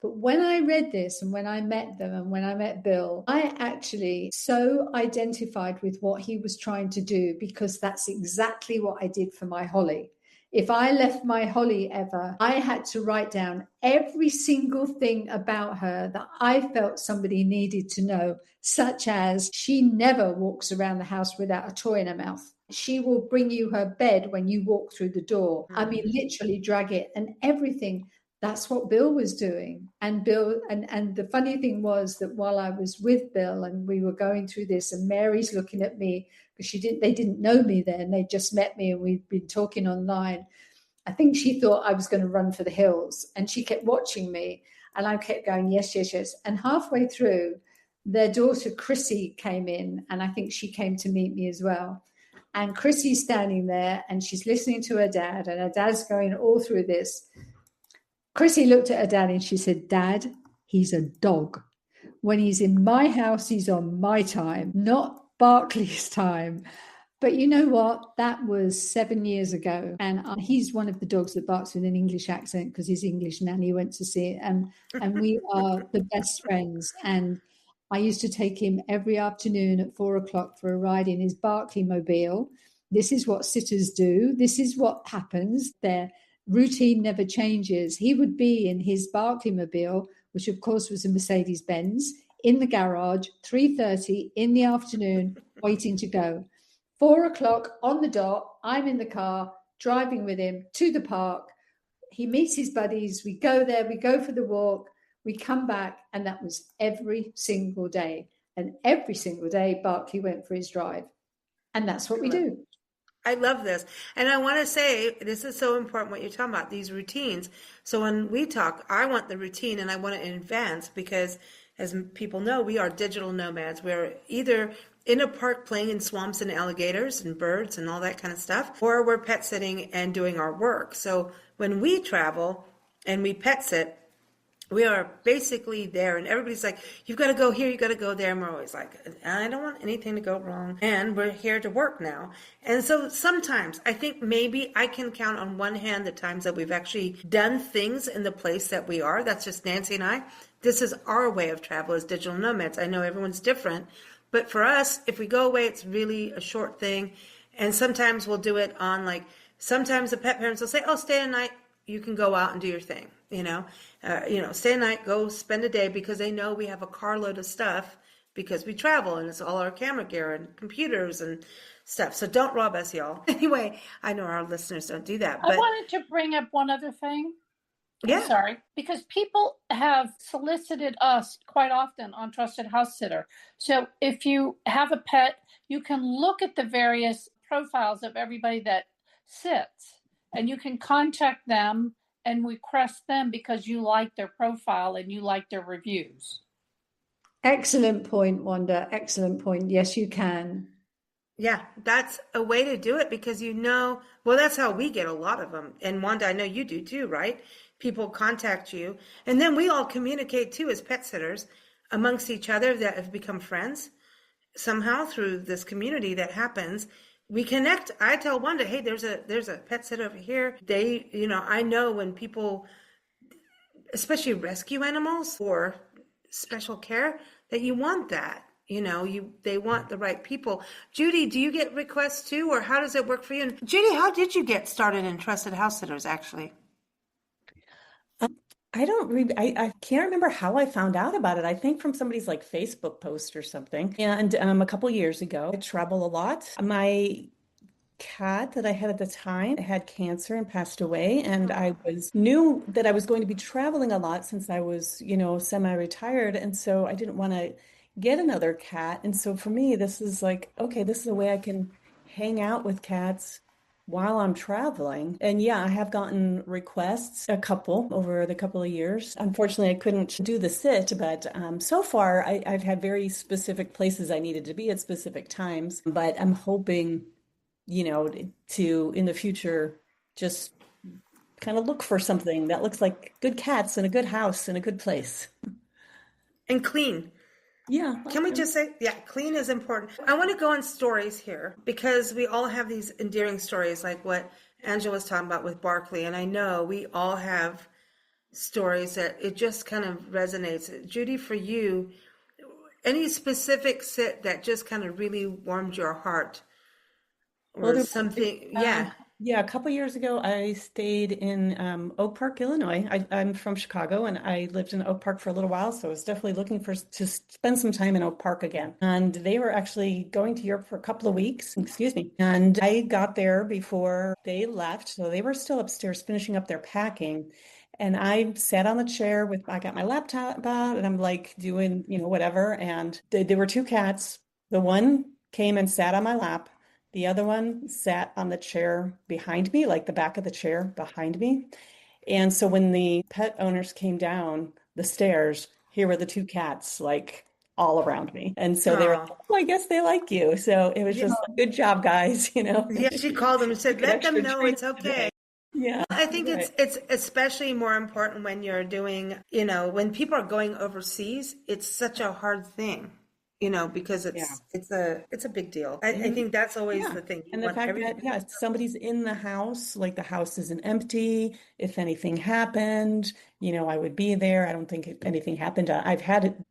But when I read this and when I met them and when I met Bill, I actually so identified with what he was trying to do, because that's exactly what I did for my Holly. If I left my Holly ever, I had to write down every single thing about her that I felt somebody needed to know, such as she never walks around the house without a toy in her mouth. She will bring you her bed when you walk through the door. I mean, literally drag it and everything. That's what Bill was doing. And Bill, and the funny thing was that while I was with Bill and we were going through this, and Mary's looking at me, because they didn't know me then, they just met me and we'd been talking online. I think she thought I was going to run for the hills, and she kept watching me, and I kept going, yes, yes, yes. And halfway through, their daughter Chrissy came in, and I think she came to meet me as well. And Chrissy's standing there and she's listening to her dad, and her dad's going all through this. Chrissy looked at her dad and she said, Dad, he's a dog. When he's in my house, he's on my time, not Barclay's time. But you know what? That was 7 years ago. And he's one of the dogs that barks with an English accent because his English nanny went to see it. And we are the best friends. And I used to take him every afternoon at 4:00 for a ride in his Barclay mobile. This is what sitters do. This is what happens. Their routine never changes. He would be in his Barclay mobile, which of course was a Mercedes Benz, in the garage, 3:30 in the afternoon, waiting to go. 4:00 on the dot, I'm in the car, driving with him to the park. He meets his buddies. We go there, we go for the walk, we come back, and that was every single day. And every single day, Barclay went for his drive. And that's what we do. I love this. And I want to say, this is so important what you're talking about, these routines. So when we talk, I want the routine and I want it in advance because, as people know, we are digital nomads. We're either in a park playing in swamps and alligators and birds and all that kind of stuff, or we're pet sitting and doing our work. So when we travel and we pet sit, we are basically there, and everybody's like, you've got to go here, you've got to go there. And we're always like, I don't want anything to go wrong. And we're here to work now. And so sometimes I think maybe I can count on one hand the times that we've actually done things in the place that we are. That's just Nancy and I. This is our way of travel as digital nomads. I know everyone's different, but for us, if we go away, it's really a short thing. And sometimes we'll do it on sometimes the pet parents will say, oh, stay a night. You can go out and do your thing, stay a night, go spend a day, because they know we have a carload of stuff because we travel and it's all our camera gear and computers and stuff. So don't rob us, y'all. Anyway, I know our listeners don't do that. But I wanted to bring up one other thing. Yeah. Sorry, because people have solicited us quite often on Trusted House Sitter. So if you have a pet, you can look at the various profiles of everybody that sits, and you can contact them and request them because you like their profile and you like their reviews. Excellent point, Wanda. Excellent point. Yes, you can. Yeah, that's a way to do it because that's how we get a lot of them. And Wanda, I know you do too, right? People contact you. And then we all communicate too as pet sitters amongst each other that have become friends somehow through this community that happens. We connect. I tell Wanda, hey, there's a pet sitter over here. I know when people, especially rescue animals or special care, that you want that. They want the right people. Judy, do you get requests too, or how does it work for you? And Judy, how did you get started in Trusted House Sitters, actually? I can't remember how I found out about it. I think from somebody's Facebook post or something. And a couple years ago, I travel a lot. My cat that I had at the time had cancer and passed away, and I knew that I was going to be traveling a lot since I was, semi-retired, and so I didn't want to get another cat. And so for me, this is okay, this is a way I can hang out with cats while I'm traveling. And yeah, I have gotten requests, a couple over the couple of years. Unfortunately, I couldn't do the sit, but so far I've had very specific places I needed to be at specific times. But I'm hoping, to in the future just kind of look for something that looks like good cats and a good house and a good place. And clean. Yeah. Can we just say, clean is important. I want to go on stories here because we all have these endearing stories like what Angela was talking about with Barclay. And I know we all have stories that it just kind of resonates. Judy, for you, any specific sit that just kind of really warmed your heart or something? Yeah, a couple years ago, I stayed in Oak Park, Illinois. I'm from Chicago, and I lived in Oak Park for a little while, so I was definitely looking for to spend some time in Oak Park again. And they were actually going to Europe for a couple of weeks, excuse me. And I got there before they left, so they were still upstairs finishing up their packing. And I sat on the chair I got my laptop out, and I'm like doing, whatever. And there were two cats. The one came and sat on my lap. The other one sat on the chair behind me, like the back of the chair behind me. And so when the pet owners came down the stairs, here were the two cats, like all around me. And so they were like, Oh, oh, I guess they like you. So it was yeah. just good job, guys, Yeah, she called them and said, Took an "Let them extra know treat it's okay." today. Yeah, I think right. it's especially more important when you're doing, when people are going overseas, it's such a hard thing, because Yeah. it's a big deal. I Mhm. think that's always Yeah. the thing. You And the want fact everything. that, yeah, somebody's in the house, like the house isn't empty. If anything happened, I would be there. I don't think anything happened. I've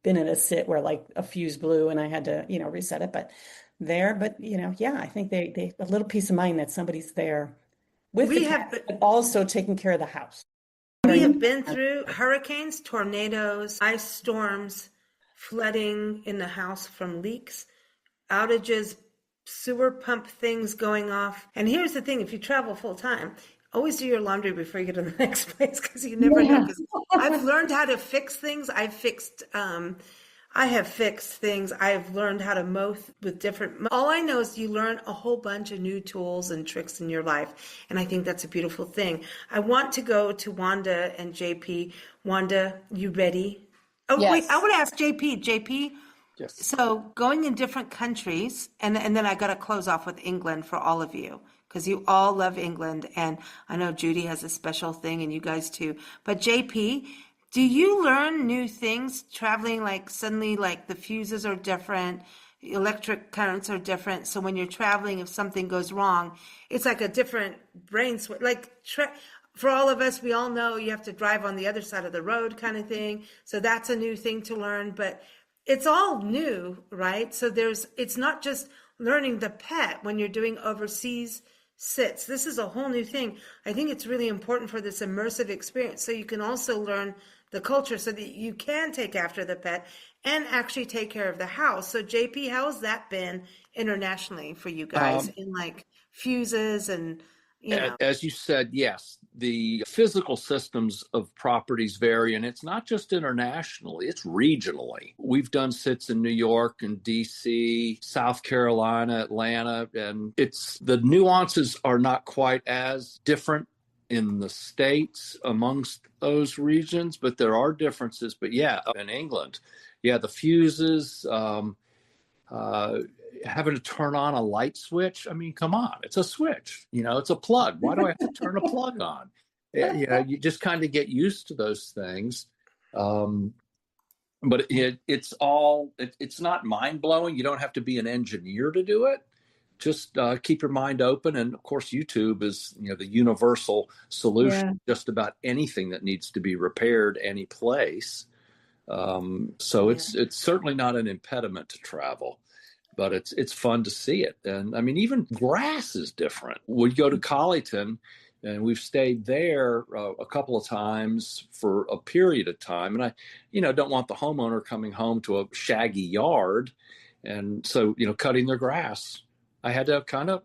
been in a sit where like a fuse blew and I had to, reset it, yeah, I think they a little peace of mind that somebody's there with the We have cats, but also taking care of the house. we Watering have the been plants. through hurricanes, tornadoes, ice storms, flooding in the house from leaks, outages, sewer pump things going off. And here's the thing, if you travel full time, always do your laundry before you get to the next place because you never know. Yeah. Because I've learned how to fix things. I have fixed things. I've learned how to mow with different. All I know is you learn a whole bunch of new tools and tricks in your life. And I think that's a beautiful thing. I want to go to Wanda and JP. Wanda, you ready? Oh, wait, I Yes. want to ask JP. JP, Yes. so going in different countries, and then I got to close off with England for all of you because you all love England, and I know Judy has a special thing, and you guys too. But JP, do you learn new things traveling? Like suddenly, like the fuses are different, electric currents are different. So when you're traveling, if something goes wrong, it's like a different brain switch. For all of us, we all know you have to drive on the other side of the road, kind of thing. So that's a new thing to learn, but it's all new, right? So it's not just learning the pet when you're doing overseas sits. This is a whole new thing. I think it's really important for this immersive experience. So you can also learn the culture so that you can take after the pet and actually take care of the house. So JP, how's that been internationally for you guys Um, in like fuses and, you know? As you said, yes, the physical systems of properties vary, and it's not just internationally, it's regionally. We've done sits in New York and DC, South Carolina, Atlanta, and the nuances are not quite as different in the States amongst those regions, but there are differences. But yeah, in England, yeah, the fuses, uh, having to turn on a light switch. I mean, come on, it's a switch. It's a plug. Why do I have to turn a plug on? You just kind of get used to those things. Um, but it's not mind blowing. You don't have to be an engineer to do it. Just keep your mind open. And of course, YouTube is the universal solution. Yeah. Just about anything that needs to be repaired any place. So Yeah. it's certainly not an impediment to travel, but it's fun to see it. And I mean, even grass is different. We go to Collyton, and we've stayed there a couple of times for a period of time. And I, don't want the homeowner coming home to a shaggy yard, and so cutting their grass, I had to kind of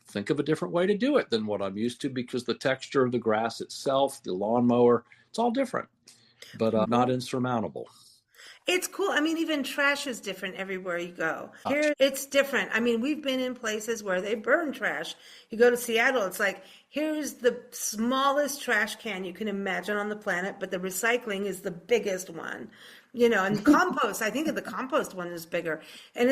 think of a different way to do it than what I'm used to because the texture of the grass itself, the lawnmower, it's all different, but not insurmountable. It's cool. I mean, even trash is different everywhere you go. Here, it's different. I mean, we've been in places where they burn trash. You go to Seattle, it's like, here's the smallest trash can you can imagine on the planet, but the recycling is the biggest one. And compost, I think the compost one is bigger. And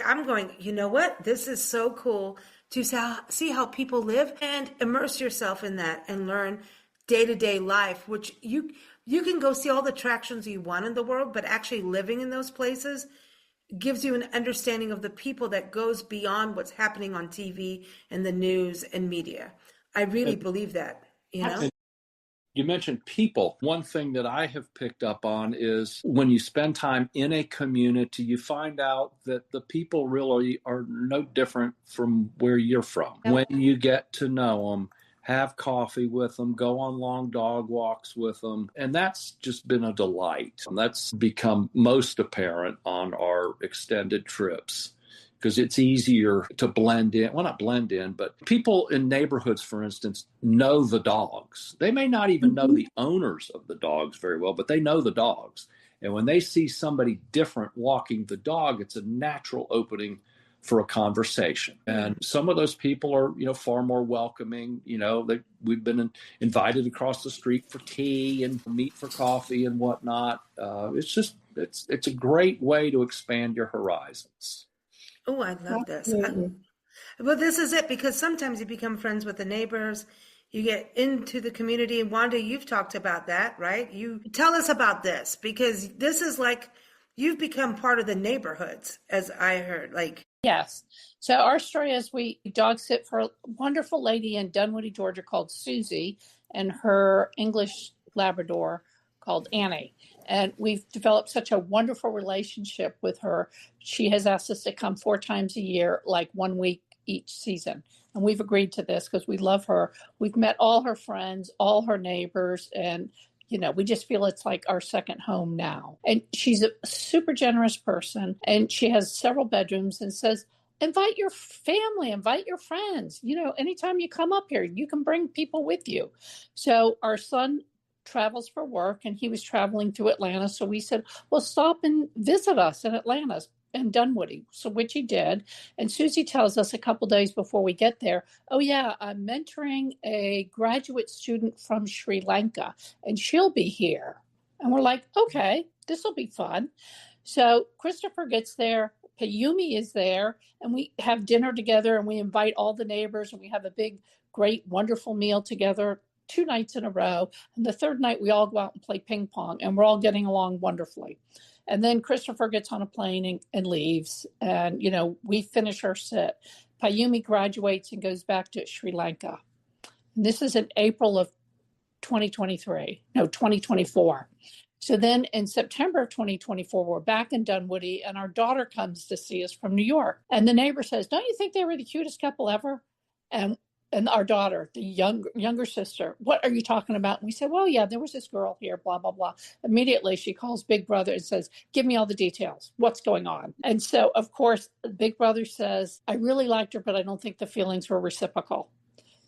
I'm going, you know what? This is so cool to see how people live and immerse yourself in that and learn day-to-day life, which you can go see all the attractions you want in the world, but actually living in those places gives you an understanding of the people that goes beyond what's happening on TV and the news and media. I really believe that, you know? You mentioned people. One thing that I have picked up on is when you spend time in a community, you find out that the people really are no different from where you're from. Yep. When you get to know them, have coffee with them, go on long dog walks with them. And that's just been a delight. And that's become most apparent on our extended trips, because it's easier to blend in. Well, not blend in, but people in neighborhoods, for instance, know the dogs. They may not even know the owners of the dogs very well, but they know the dogs. And when they see somebody different walking the dog, it's a natural opening for a conversation. And some of those people are, far more welcoming. We've been invited across the street for tea and meet for coffee and whatnot. It's a great way to expand your horizons. Oh, I love this. Well, this is it, because sometimes you become friends with the neighbors. You get into the community. Wanda, you've talked about that, right? You tell us about this, because this is like you've become part of the neighborhoods, as I heard. Yes. So our story is we dog sit for a wonderful lady in Dunwoody, Georgia called Susie, and her English Labrador called Annie. And we've developed such a wonderful relationship with her. She has asked us to come 4 times a year, like 1 week each season. And we've agreed to this because we love her. We've met all her friends, all her neighbors, and we just feel it's like our second home now. And she's a super generous person, and she has several bedrooms, and says, invite your family, invite your friends. Anytime you come up here, you can bring people with you. So our son travels for work, and he was traveling through Atlanta. So we said, well, stop and visit us in Atlanta and Dunwoody. So which he did. And Susie tells us a couple days before we get there, oh yeah, I'm mentoring a graduate student from Sri Lanka, and she'll be here. And we're like, okay, this will be fun. So Christopher gets there, Payumi is there, and we have dinner together, and we invite all the neighbors, and we have a big, great, wonderful meal together 2 nights in a row. And the third night we all go out and play ping pong, and we're all getting along wonderfully. And then Christopher gets on a plane and leaves. And, we finish our sit. Payumi graduates and goes back to Sri Lanka. And this is in April of 2024. So then in September of 2024, we're back in Dunwoody, and our daughter comes to see us from New York. And the neighbor says, don't you think they were the cutest couple ever? And our daughter, the younger sister, what are you talking about? And we said, well, yeah, there was this girl here, blah, blah, blah. Immediately, she calls Big Brother and says, give me all the details. What's going on? And so, of course, Big Brother says, I really liked her, but I don't think the feelings were reciprocal.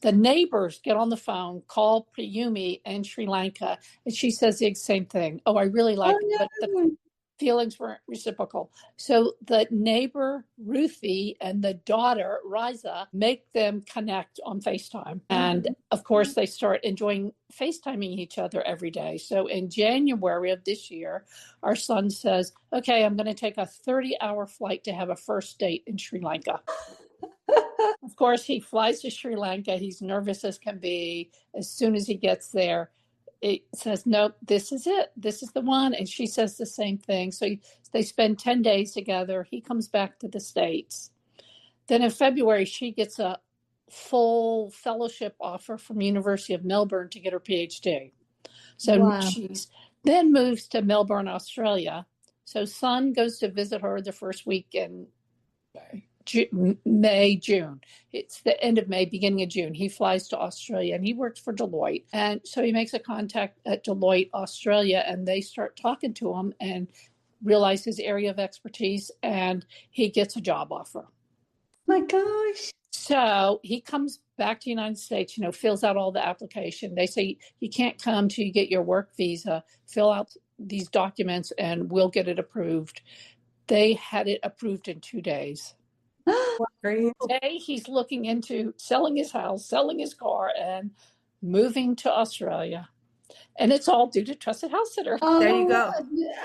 The neighbors get on the phone, call Payumi in Sri Lanka, and she says the same thing. Oh, I really liked her, but the feelings weren't reciprocal. So the neighbor, Ruthie, and the daughter, Riza, make them connect on FaceTime. And of course, they start enjoying FaceTiming each other every day. So in January of this year, our son says, okay, I'm going to take a 30-hour flight to have a first date in Sri Lanka. Of course, he flies to Sri Lanka. He's nervous as can be. As soon as he gets there, it says, nope, this is it. This is the one. And she says the same thing. So they spend 10 days together. He comes back to the States. Then in February, she gets a full fellowship offer from University of Melbourne to get her PhD. So she's then moves to Melbourne, Australia. So son goes to visit her the first week in May, June. It's the end of May, beginning of June. He flies to Australia, and he works for Deloitte. And so he makes a contact at Deloitte, Australia, and they start talking to him and realize his area of expertise, and he gets a job offer. My gosh. So he comes back to the United States, fills out all the application. They say, you can't come till you get your work visa, fill out these documents, and we'll get it approved. They had it approved in 2 days. Great. Today, he's looking into selling his house, selling his car, and moving to Australia. And it's all due to Trusted House Sitter. Oh, there you go.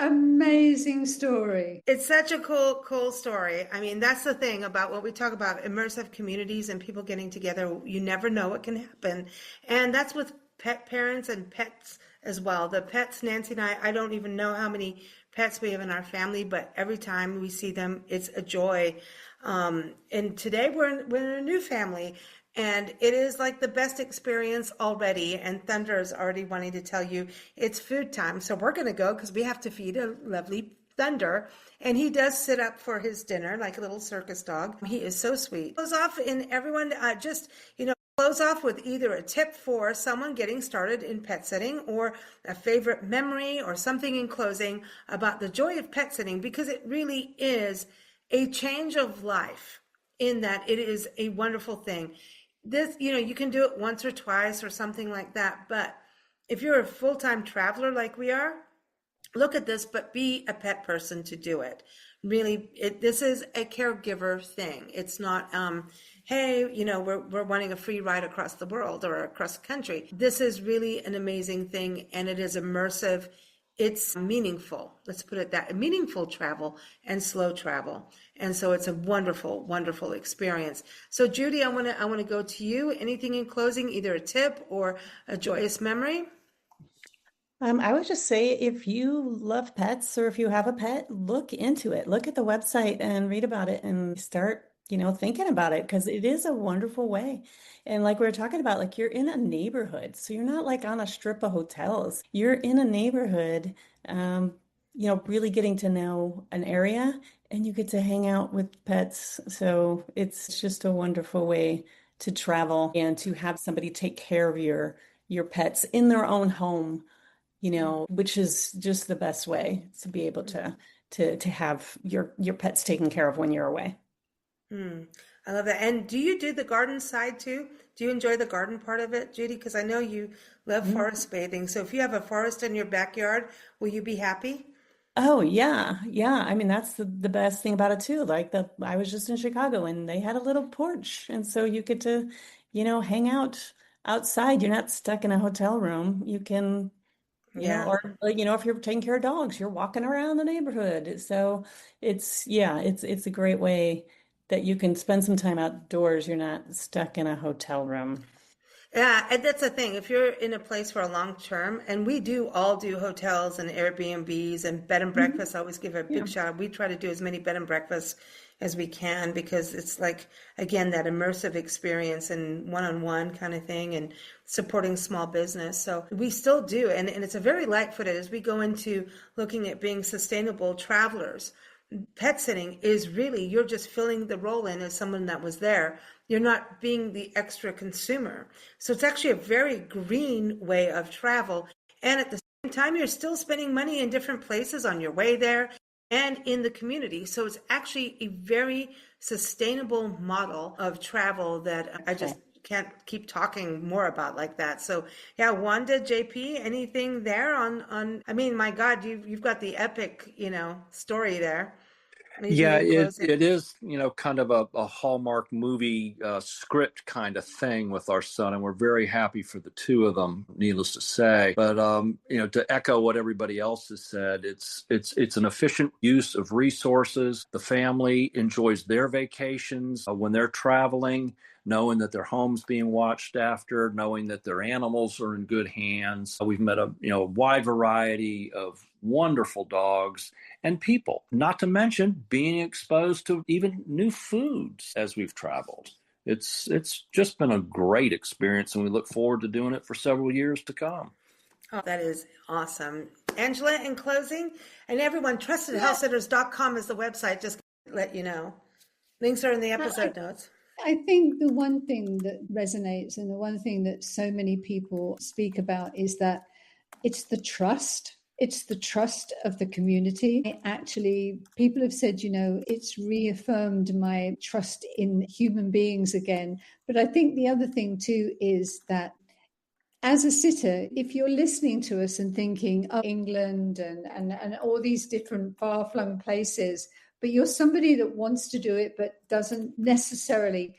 Amazing story. It's such a cool story. I mean, that's the thing about what we talk about, immersive communities and people getting together. You never know what can happen. And that's with pet parents and pets as well. The pets, Nancy and I don't even know how many pets we have in our family, but every time we see them, it's a joy. And today we're in a new family. And it is like the best experience already. And Thunder is already wanting to tell you it's food time. So we're going to go because we have to feed a lovely Thunder. And he does sit up for his dinner like a little circus dog. He is so sweet. Close off in everyone, close off with either a tip for someone getting started in pet sitting or a favorite memory or something in closing about the joy of pet sitting, because it really is a change of life in that it is a wonderful thing. This, you can do it once or twice or something like that. But if you're a full-time traveler like we are, look at this, but be a pet person to do it. Really, this is a caregiver thing. It's not, hey, we're wanting a free ride across the world or across the country. This is really an amazing thing, and it is immersive. It's meaningful. Let's put it that meaningful travel and slow travel. And so it's a wonderful, wonderful experience. So Judy, I want to go to you. Anything in closing, either a tip or a joyous memory? I would just say if you love pets or if you have a pet, look into it. Look at the website and read about it and start, thinking about it, because it is a wonderful way. And like we were talking about, like you're in a neighborhood. So you're not like on a strip of hotels. You're in a neighborhood, really getting to know an area, and you get to hang out with pets. So it's just a wonderful way to travel and to have somebody take care of your pets in their own home, which is just the best way to be able to have your pets taken care of when you're away. I love that. And do you do the garden side too? Do you enjoy the garden part of it, Judy? Because I know you love forest bathing. So if you have a forest in your backyard, will you be happy? Oh yeah. Yeah. I mean, that's the best thing about it too. Like I was just in Chicago and they had a little porch. And so you get to, hang out outside. You're not stuck in a hotel room. You can, Yeah. or if you're taking care of dogs, you're walking around the neighborhood. So it's a great way that you can spend some time outdoors. You're not stuck in a hotel room. Yeah, and that's the thing. If you're in a place for a long term, and we do all do hotels and Airbnbs and bed and Mhm. breakfast, I always give a Yeah. big shout out. We try to do as many bed and breakfasts as we can because it's like, again, that immersive experience and one-on-one kind of thing and supporting small business. So we still do. And it's a very light-footed as we go into looking at being sustainable travelers. Pet sitting is really, you're just filling the role in as someone that was there. You're not being the extra consumer. So it's actually a very green way of travel. And at the same time, you're still spending money in different places on your way there and in the community. So it's actually a very sustainable model of travel that I just can't keep talking more about like that. So yeah, Wanda, JP, anything there on I mean, my God, you've got the epic, story there. Anything Yeah, in closing? it is, kind of a Hallmark movie script kind of thing with our son, and we're very happy for the two of them, needless to say. But to echo what everybody else has said, it's an efficient use of resources. The family enjoys their vacations when they're traveling, knowing that their home's being watched after, knowing that their animals are in good hands. We've met a wide variety of wonderful dogs and people, not to mention being exposed to even new foods as we've traveled. It's just been a great experience, and we look forward to doing it for several years to come. Oh, that is awesome. Angela, in closing, and everyone, TrustedHousesitters.com is the website, just to let you know. Links are in the episode notes. I think the one thing that resonates and the one thing that so many people speak about is that it's the trust. It's the trust of the community. Actually, people have said, it's reaffirmed my trust in human beings again. But I think the other thing too is that as a sitter, if you're listening to us and thinking, oh, England and all these different far-flung places, but you're somebody that wants to do it but doesn't necessarily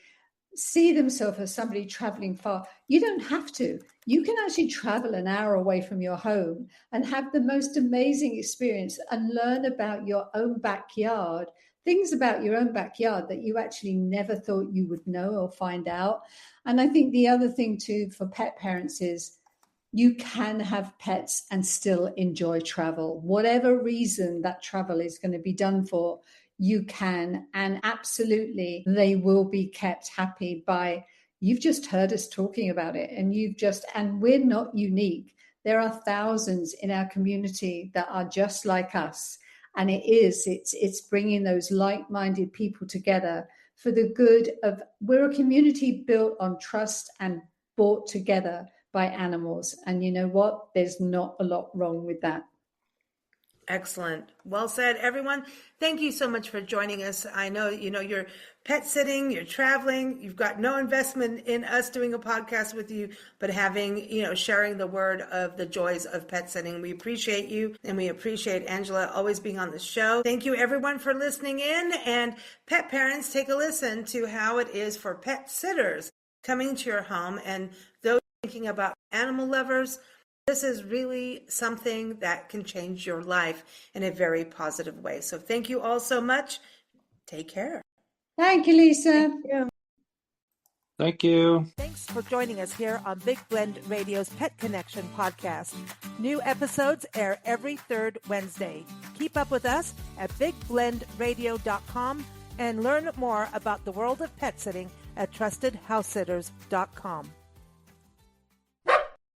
see themselves as somebody traveling far, you don't have to. You can actually travel an hour away from your home and have the most amazing experience and learn about your own backyard, things about your own backyard that you actually never thought you would know or find out. And I think the other thing too for pet parents is you can have pets and still enjoy travel. Whatever reason that travel is going to be done for, you can, and absolutely they will be kept happy by You've just heard us talking about it, and we're not unique. There are thousands in our community that are just like us. And it's bringing those like-minded people together for the good of, we're a community built on trust and brought together by animals. And you know what? There's not a lot wrong with that. Excellent. Well said, everyone. Thank you so much for joining us. I know, you're pet sitting, you're traveling, you've got no investment in us doing a podcast with you, but sharing the word of the joys of pet sitting. We appreciate you, and we appreciate Angela always being on the show. Thank you, everyone, for listening in. And pet parents, take a listen to how it is for pet sitters coming to your home, and those thinking about animal lovers. This is really something that can change your life in a very positive way. So thank you all so much. Take care. Thank you, Lisa. Thank you. Thank you. Thanks for joining us here on Big Blend Radio's Pet Connection podcast. New episodes air every third Wednesday. Keep up with us at bigblendradio.com and learn more about the world of pet sitting at TrustedHousesitters.com.